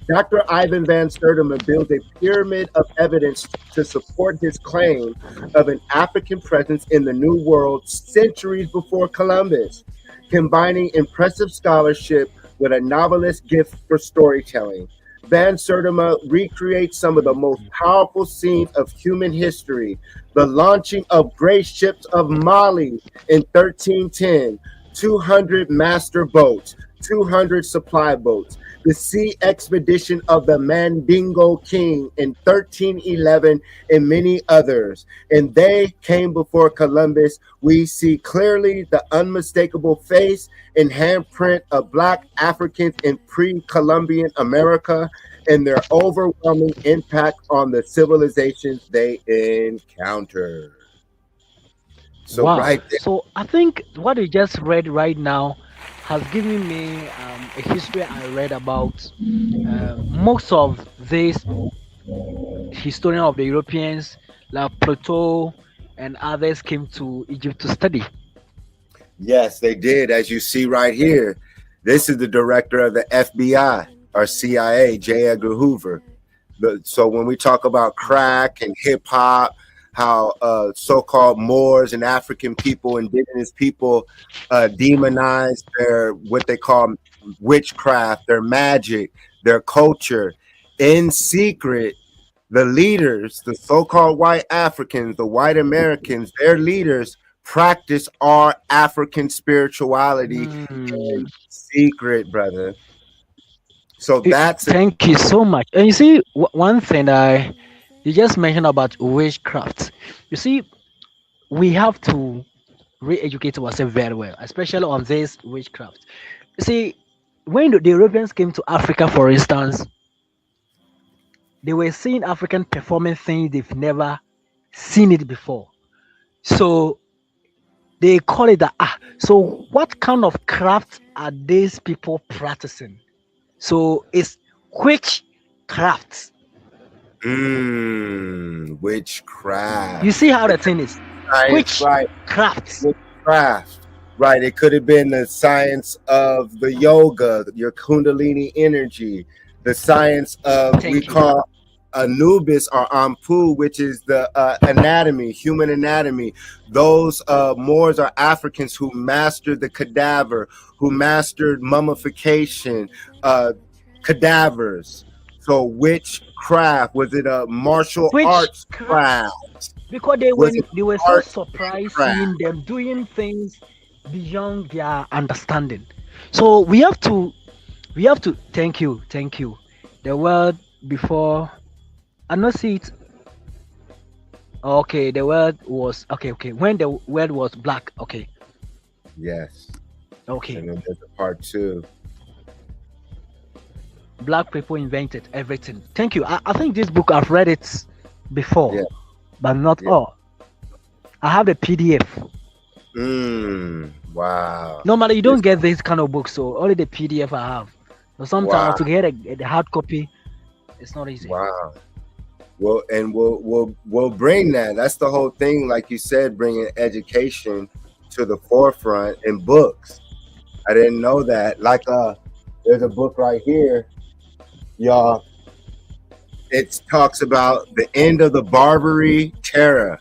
Dr. Ivan Van Sertima builds a pyramid of evidence to support his claim of an African presence in the New World centuries before Columbus, combining impressive scholarship with a novelist's gift for storytelling. Van Sertima recreates some of the most powerful scenes of human history. The launching of great ships of Mali in 1310, 200 master boats, 200 supply boats, the sea expedition of the Mandingo King in 1311, and many others. And they came before Columbus. We see clearly the unmistakable face and handprint of Black Africans in pre-Columbian America and their overwhelming impact on the civilizations they encountered. So right there. So I think what you just read right now has given me a history I read about most of these historians of the Europeans, like Plato and others, came to Egypt to study. Yes, they did. As you see right here, this is the director of the FBI or CIA, J. Edgar Hoover. So when we talk about crack and hip hop, how so-called Moors and African people, indigenous people, demonize their what they call witchcraft, their magic, their culture. In secret, the leaders, the so-called white Africans, the white Americans, their leaders practice our African spirituality in secret, brother. So that's thank you so much. And you see, one thing you just mentioned about witchcraft. You see, we have to re-educate ourselves very well, especially on this witchcraft. You see, when the Europeans came to Africa, for instance, they were seeing African performing things they've never seen it before. So they call it that. So what kind of craft are these people practicing? So it's witchcraft. witchcraft. You see how the thing is? Science, right? Witchcraft. Witchcraft, right? It could have been the science of the yoga, your Kundalini energy, the science of Thank we you. call Anubis or Ampu, which is the anatomy, human anatomy. Those Moors are Africans who mastered the cadaver, who mastered mummification, cadavers. So witchcraft, was it a martial arts Witchcraft. craft? Because Was it they were so art surprised craft? seeing them doing things beyond their understanding. So we have to thank you. The word before I not see it. Okay, the word was okay. When the word was black, okay. Yes. Okay. And then there's a part 2. Black people invented everything. Thank you. I think this book I've read it before, Yeah. but not all. I have the PDF. Wow. Normally, you don't get this kind of book, so only the PDF I have. So sometimes Wow. to get the hard copy, it's not easy. Wow. Well, and we'll bring that. That's the whole thing, like you said, bringing education to the forefront in books. I didn't know that. Like, there's a book right here, y'all. It talks about the end of the Barbary Terror,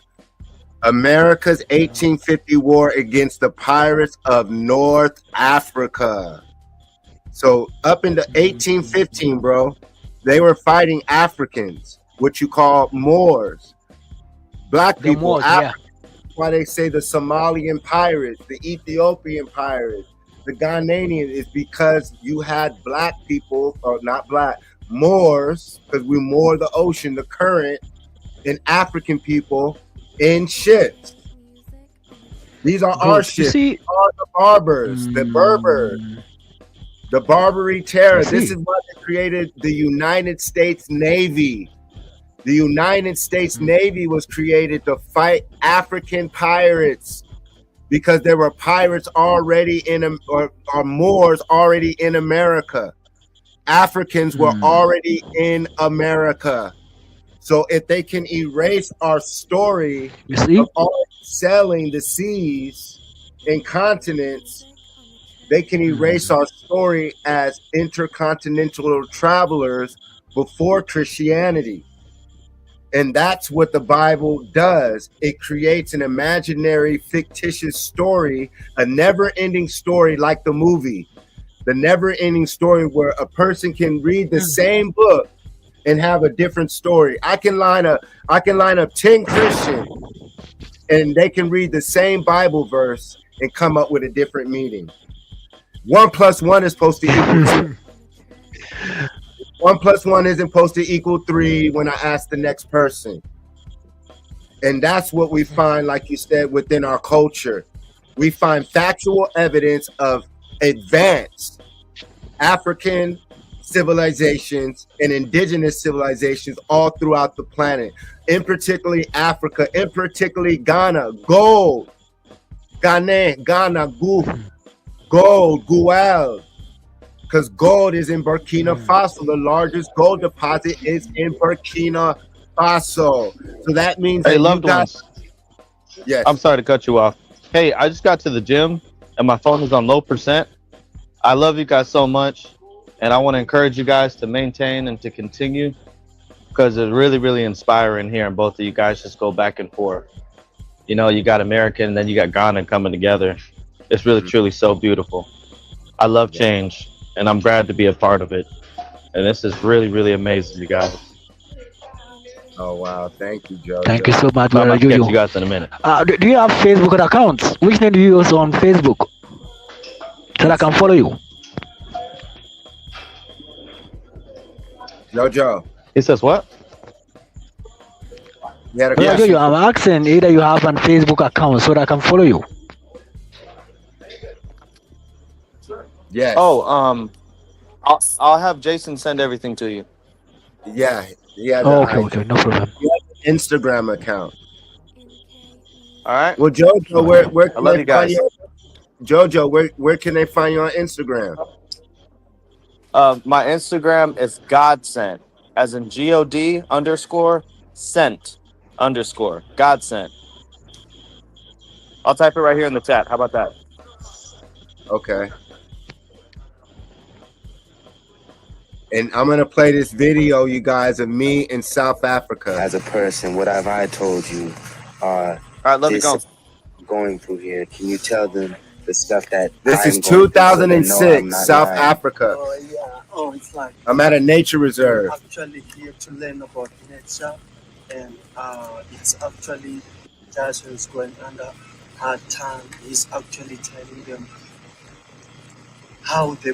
America's 1850 war against the pirates of North Africa. So up into 1815, bro, they were fighting Africans, what you call Moors, black The people. Moors, Africans. That's why they say the Somalian pirates, the Ethiopian pirates, the Ghanaian, is because you had black people, or not black, Moors, because we moor the ocean, the current, and African people in ships. These are our Good. You ships. see, These are the Barbers, the Berbers, the Barbary Terror. I This see. is why they created the United States Navy. The United States Navy was created to fight African pirates because there were pirates already in, or Moors already in America. Africans were already in America. So if they can erase our story You see, of all selling the seas and continents, they can erase our story as intercontinental travelers before Christianity. And that's what the Bible does. It creates an imaginary, fictitious story, a never-ending story like the movie. The never-ending story where a person can read the same book and have a different story. I can line up 10 Christians and they can read the same Bible verse and come up with a different meaning. 1 + 1 is supposed to equal 2. 1 + 1 isn't supposed to equal 3 when I ask the next person. And that's what we find, like you said, within our culture. We find factual evidence of advanced African civilizations and indigenous civilizations all throughout the planet, in particularly Africa, in particularly Ghana, gold, Ghana, gold, Guel, because gold is in Burkina Faso. The largest gold deposit is in Burkina Faso. So that means Hey, that loved you got, ones. yes. I'm sorry to cut you off. Hey, I just got to the gym and my phone is on low percent. I love you guys so much, and I want to encourage you guys to maintain and to continue, because it's really, really inspiring hearing both of you guys just go back and forth. You know, you got American and then you got Ghana coming together. It's really, truly so beautiful. I love change, and I'm glad to be a part of it. And this is really, really amazing, you guys. Oh wow, thank you, Joe. thank you so much, I'm about to catch you Jojo. guys in a minute. Do you have Facebook accounts? Which name do you use on Facebook? So that I can follow you. Jojo, He says what? you had a Yeah, question? Jojo, I'm asking either you have an Facebook account so that I can follow you. Yes. Oh, I'll have Jason send everything to you. Yeah, he has Okay, no problem. an Instagram account. All right. Well, Jojo, where I can love they you find guys. you? Jojo, where can they find you on Instagram? My Instagram is godsent, as in God_sent. underscore God sent. I'll type it right here in the chat. How about that? Okay. And I'm gonna play this video, you guys, of me in South Africa. As a person, what have I told you? All right, let me go. Going through here, can you tell them the stuff that This is I'm going through so they know I'm 2006, not South lying? Africa. Oh yeah. Oh, it's like I'm at a nature reserve. actually here to learn about nature, and it's actually just who's going under hard time. He's actually telling them how they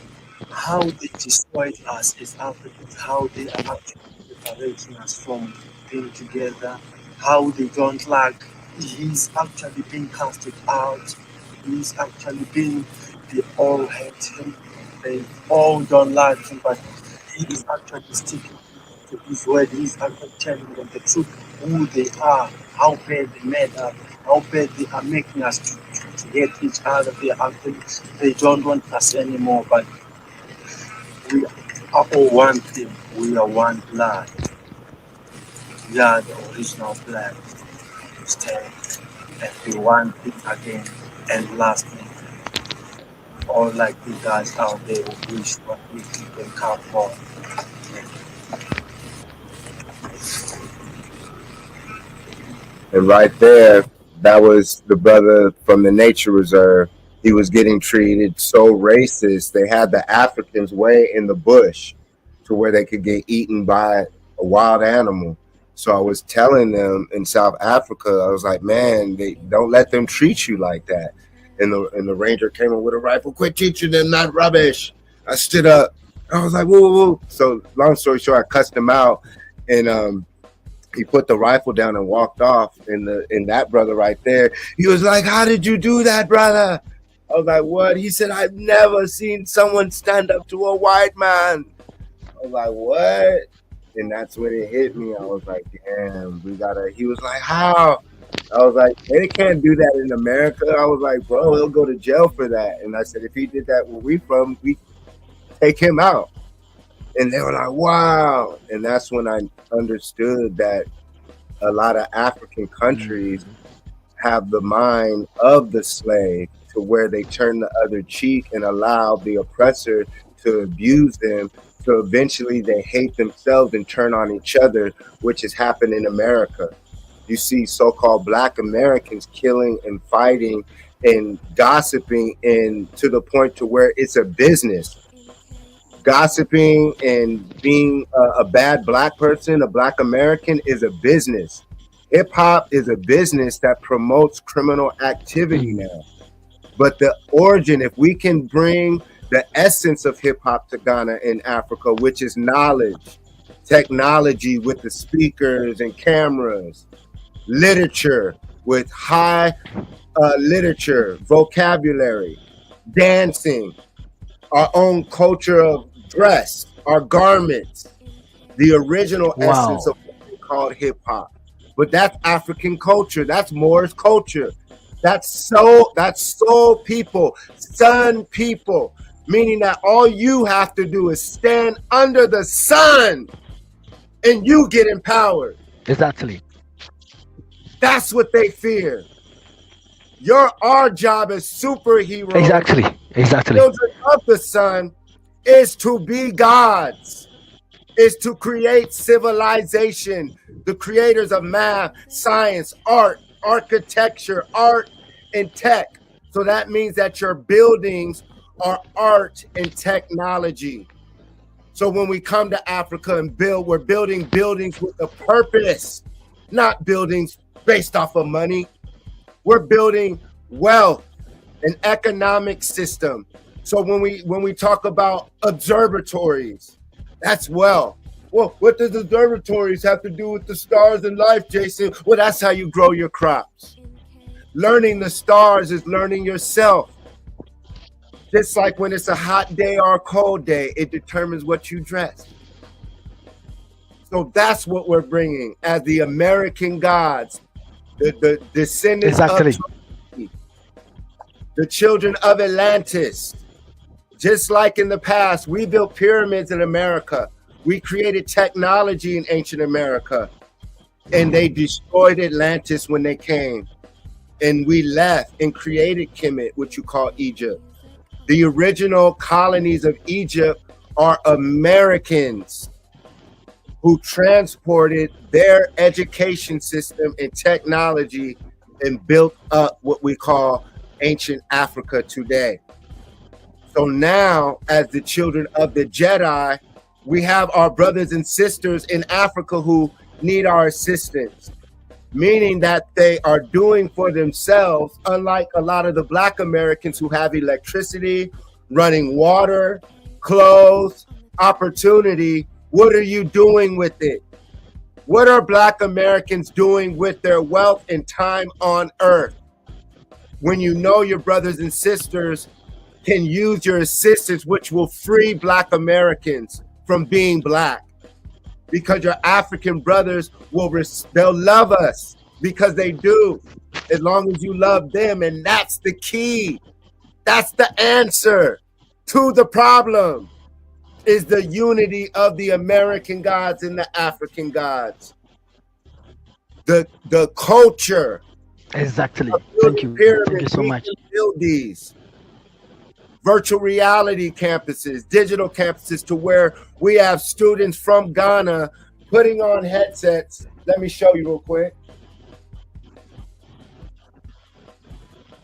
destroyed us as Africans, how they are actually separating us from being together, how they don't like. He's actually being casted out. He's actually being. They all hate him. They all don't like him, but he is actually sticking to his word. He's actually telling them the truth, who they are, how bad they made up, how bad they are making us to hate each other. They don't want us anymore, but we are all one thing. We are one blood. We are the original blood. Stand and be one thing again and lastly. All like the guys out there who wish what we can come for. And right there, that was the brother from the nature reserve. He was getting treated so racist. They had the Africans way in the bush to where they could get eaten by a wild animal. So I was telling them in South Africa, I was like, man, they don't let them treat you like that. And the ranger came in with a rifle. Quit teaching them that rubbish. I stood up. I was like, whoa, whoa, whoa. So long story short, I cussed him out, and he put the rifle down and walked off. And that brother right there, he was like, how did you do that, brother? I was like, what? He said, I've never seen someone stand up to a white man. I was like, what? And that's when it hit me. I was like, damn, we gotta. He was like, how? I was like, they can't do that in America. I was like, bro, he'll go to jail for that. And I said, if he did that where we from, we take him out. And they were like, wow. And that's when I understood that a lot of African countries have the mind of the slave, to where they turn the other cheek and allow the oppressor to abuse them. So eventually they hate themselves and turn on each other, which has happened in America. You see so-called Black Americans killing and fighting and gossiping, and to the point to where it's a business. Gossiping and being a bad Black person, a Black American, is a business. Hip hop is a business that promotes criminal activity now. But the origin, if we can bring the essence of hip hop to Ghana and Africa, which is knowledge, technology with the speakers and cameras, literature with high literature, vocabulary, dancing, our own culture of dress, our garments, the original essence of what we call hip hop. But that's African culture. That's Moorish culture. That's soul people, sun people, meaning that all you have to do is stand under the sun and you get empowered. Exactly. That's what they fear. Our job as superheroes, Exactly. children of the sun, is to be gods, is to create civilization, the creators of math, science, art, architecture, art, and tech. So that means that your buildings are art and technology. So when we come to Africa and build, we're building buildings with a purpose, not buildings based off of money. We're building wealth, an economic system. So when we talk about observatories, that's wealth. Well, what does observatories have to do with the stars in life, Jason? Well, that's how you grow your crops. Learning the stars is learning yourself. Just like when it's a hot day or a cold day, it determines what you dress. So that's what we're bringing as the American gods, the descendants of the children of Atlantis. Just like in the past, we built pyramids in America. We created technology in ancient America. and they destroyed Atlantis when they came. And we left and created Kemet, which you call Egypt. The original colonies of Egypt are Americans who transported their education system and technology and built up what we call ancient Africa today. So now, as the children of the Jedi, we have our brothers and sisters in Africa who need our assistance, meaning that they are doing for themselves, unlike a lot of the Black Americans who have electricity, running water, clothes, opportunity. What are you doing with it? What are Black Americans doing with their wealth and time on earth? When you know your brothers and sisters can use your assistance, which will free Black Americans from being Black, because your African brothers they'll love us, because they do, as long as you love them. And that's the key. That's the answer to the problem, is the unity of the American gods and the African gods. The culture. Exactly. Thank you. Thank you so much. Build these virtual reality campuses, digital campuses, to where we have students from Ghana putting on headsets. Let me show you real quick.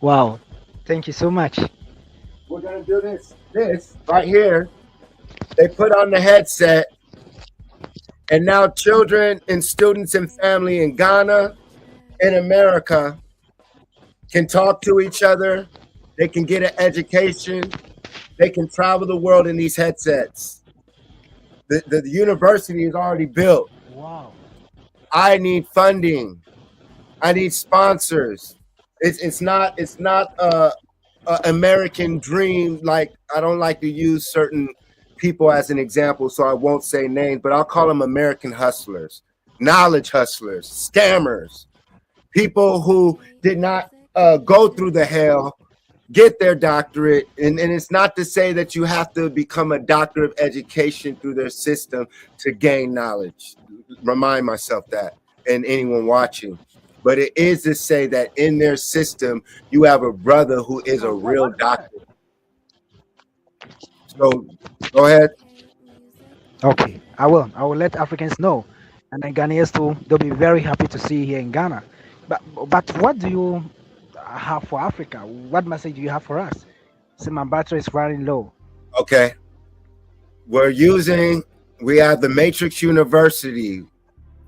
Wow. Thank you so much. We're gonna do this right here. They put on the headset, and now children and students and family in Ghana, in America, can talk to each other. They can get an education. They can travel the world in these headsets. The university is already built. Wow. I need funding. I need sponsors. It's not a American dream. Like, I don't like to use certain people as an example, so I won't say names, but I'll call them American hustlers, knowledge hustlers, scammers, people who did not go through the hell, get their doctorate. And it's not to say that you have to become a doctor of education through their system to gain knowledge. Remind myself that, and anyone watching. But it is to say that in their system, you have a brother who is a real doctor. So go ahead. Okay, I will let Africans know, and then Ghanaians too. They'll be very happy to see you here in Ghana. But what do you have for Africa? What message do you have for us? See, my battery is running low. Okay. We have the Matrix University.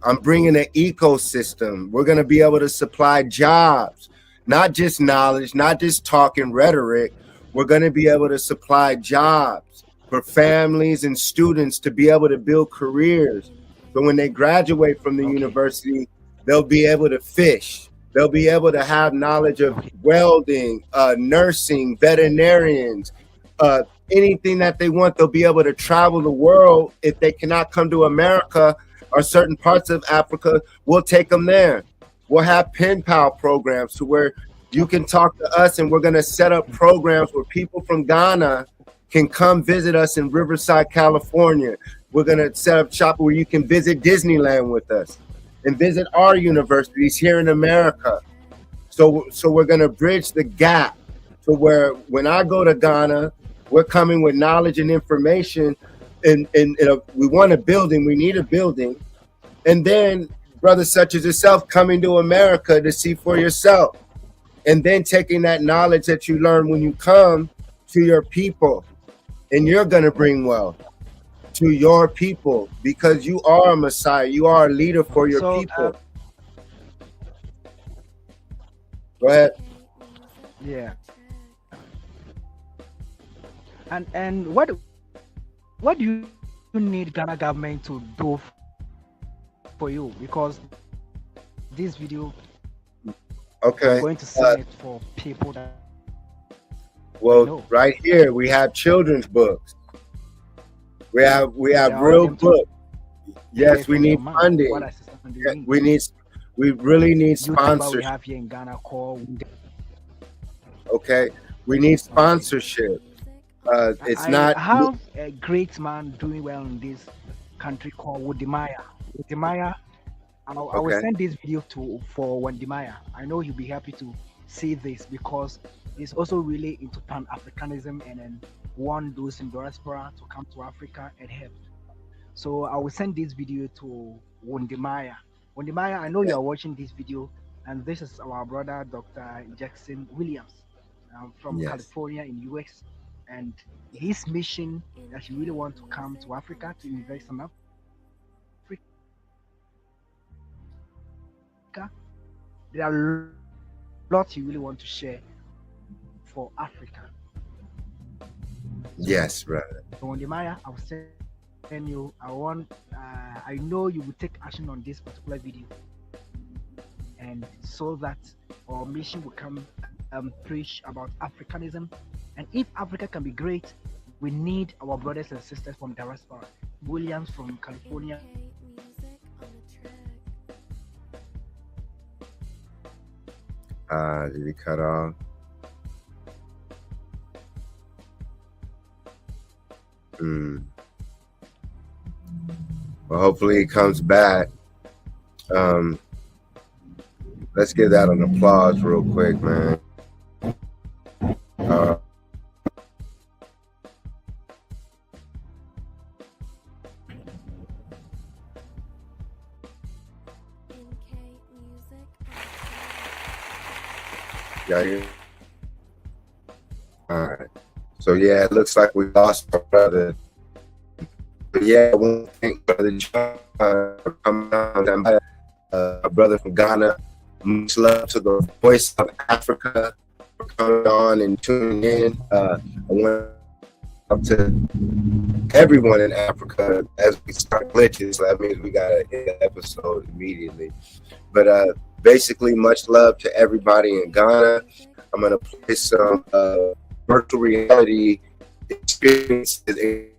I'm bringing an ecosystem. We're going to be able to supply jobs, not just knowledge, not just talk and rhetoric. We're going to be able to supply jobs for families and students to be able to build careers. So when they graduate from the university, they'll be able to fish. They'll be able to have knowledge of welding, nursing, veterinarians, anything that they want. They'll be able to travel the world. If they cannot come to America or certain parts of Africa, we'll take them there. We'll have pen pal programs to where you can talk to us, and we're going to set up programs where people from Ghana can come visit us in Riverside, California. We're going to set up shop where you can visit Disneyland with us and visit our universities here in America. So we're going to bridge the gap to where when I go to Ghana, we're coming with knowledge and information, and we want a building. We need a building. And then brothers such as yourself coming to America to see for yourself, and then taking that knowledge that you learn when you come to your people, and you're going to bring wealth to your people, because you are a Messiah. You are a leader for your people. Go ahead. Yeah. And what do you need Ghana government to do for you? Because this video, I'm going to send it for people that. Well, right here we have children's books. We have real books. Yes, we need funding. We really need sponsorship. We have here in Ghana called. Okay, we need sponsorship. It's not. I have a great man doing well in this country called Wodimaya. Wodimaya I will Okay. send this video to for Wandimaya. I know he'll be happy to see this because he's also really into Pan Africanism and then want those in diaspora to come to Africa and help. So I will send this video to Wandimaya. Wandimaya, I know you are watching this video, and this is our brother Dr. Jackson Williams from Yes. California in US, and his mission that he really want to come to Africa to invest in Africa. There are lots you really want to share for Africa. So Yes, brother. Wandimaya, I will send you. I know you will take action on this particular video, and so that our mission will come preach about Africanism. And if Africa can be great, we need our brothers and sisters from diaspora. Williams from California. Did he cut off? Hmm. Well, hopefully he comes back. Let's give that an applause real quick, man. Yeah. All right. So yeah, it looks like we lost our brother. But yeah, I want to thank Brother John for coming on. Our brother from Ghana. Much love to the Voice of Africa for coming on and tuning in. I want up to everyone in Africa as we start glitching, so that means we gotta end the episode immediately. But basically, much love to everybody in Ghana. I'm gonna play some virtual reality experiences.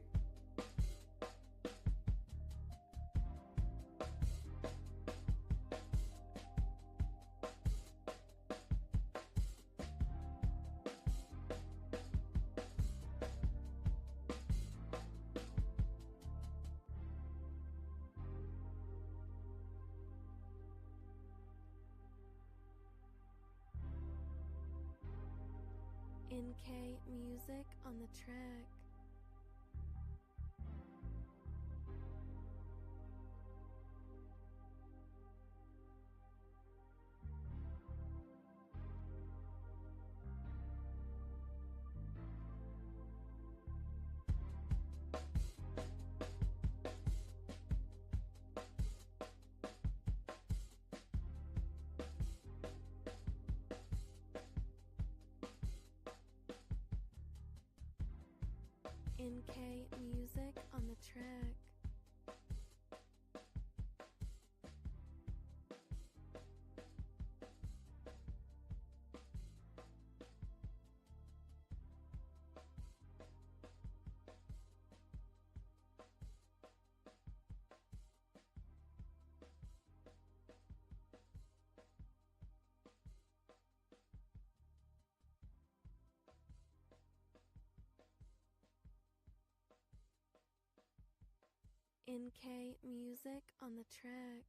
NK music on the track. NK music on the track. NK music on the track.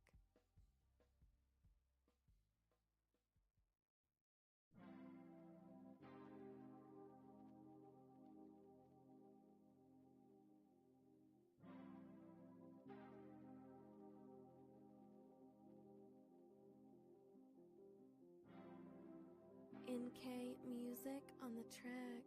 NK music on the track.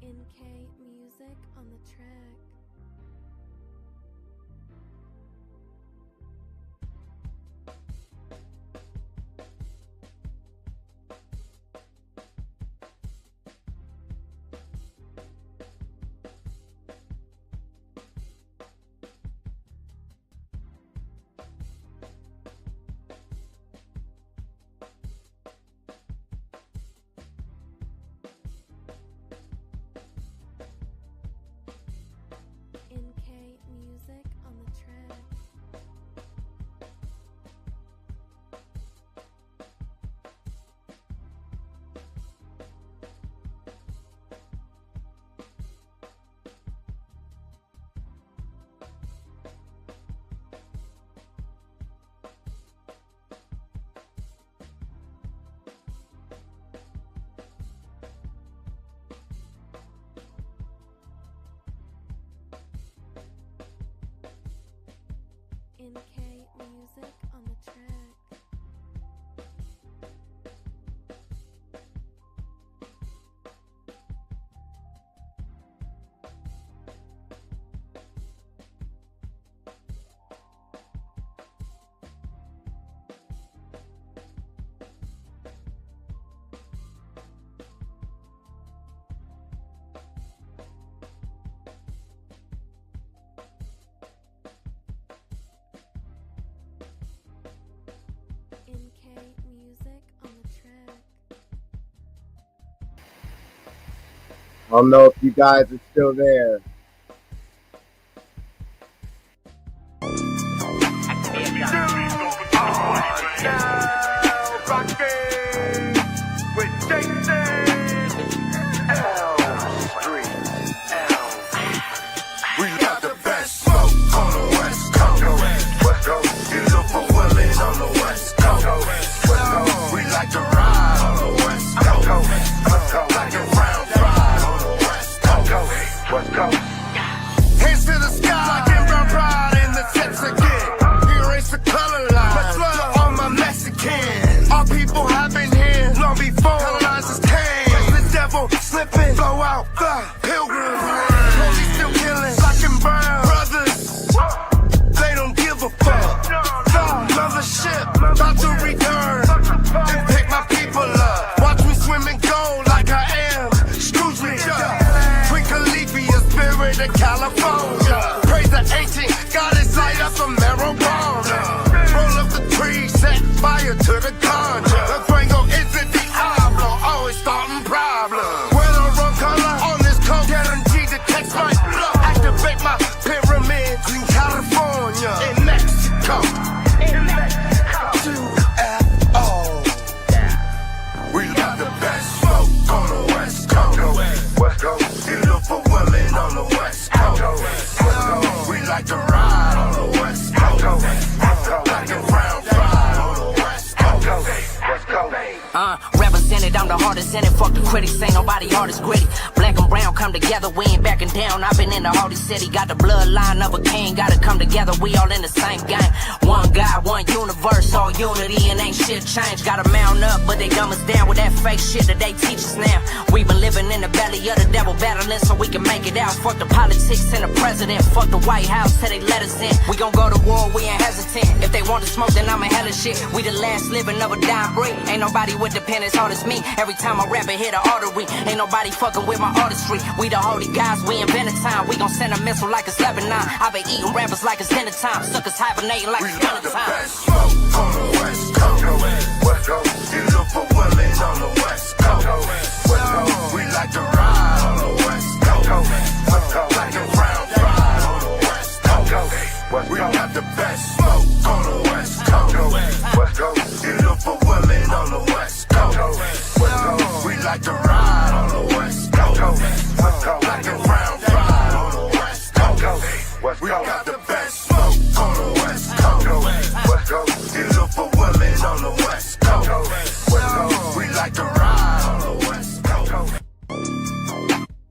NK music on the track. NK Music on the track. NK Music on the track. I don't know if you guys are still there. We got the best smoke on the West Coast. West Coast. You look for Willis on the West Coast. West Coast. We like to ride on the West Coast. West Coast. Like a round ride on the West Coast. West Coast. Hands to the sky, like in brown pride in the sets again. Erase the color line. Much love to all my Mexicans. Our people have been here long before colonizers came. The devil slipping, blow out the pilgrims. Police still killing, black and brown brothers. They don't give a fuck. The mothership about to return and pick my people up. Watch me swim in gold like I am Scrooge McDuck. Twinkle leafy, a spirit of California. Praise the ancient goddess, light up some marijuana. Roll up the tree, set fire to the ganja. The Fuego is the Diablo, always starting problems. Wear the wrong color on this coat, guaranteed to text my blood. Activate my pyramids in California, in Mexico. We got the best smoke on the West Coast. West Coast. You look for women on the West Coast. West Coast. We like to ride on the West Coast. West Coast. Like a round ride on the West Coast. West Coast. Represented, I'm the hardest in it. Fuck the critics, ain't nobody hard as gritty. Black and brown come together, we ain't backing down. I've been in the Hardy City, got the bloodline of a king. Gotta come together, we all in the same gang. One God, one universe, all unity, and ain't shit changed. Gotta mount up, but they dumb us down with that fake shit that they teach us now. We been living in the belly of the devil, battling so we can make it out. Fuck the politics and the president, fuck the White House till they let us in. We gon' go to war, we ain't hesitant. If they want to smoke, then I'm a hella shit. We the last living of a dying breed. Ain't nobody with the pen as hard as me. Every time I rap it hit a artery. Ain't nobody fucking with my artistry. We the holy guys, we invented time. We gon' send a missile like it's Lebanon. I been eating rappers like it's dinner time. Suckers hibernating like it's dinner time. Best smoke on the West Coast. West Coast. You look for women on the West Coast. West Coast. We like to ride on the West Coast. West Coast. Like a round ride on the West Coast. We got the best smoke on the West Coast. West Coast. You look for women on the West Coast. West Coast. We like to ride on the West Coast. West Coast. Like a round ride on the West Coast. We got the best smoke.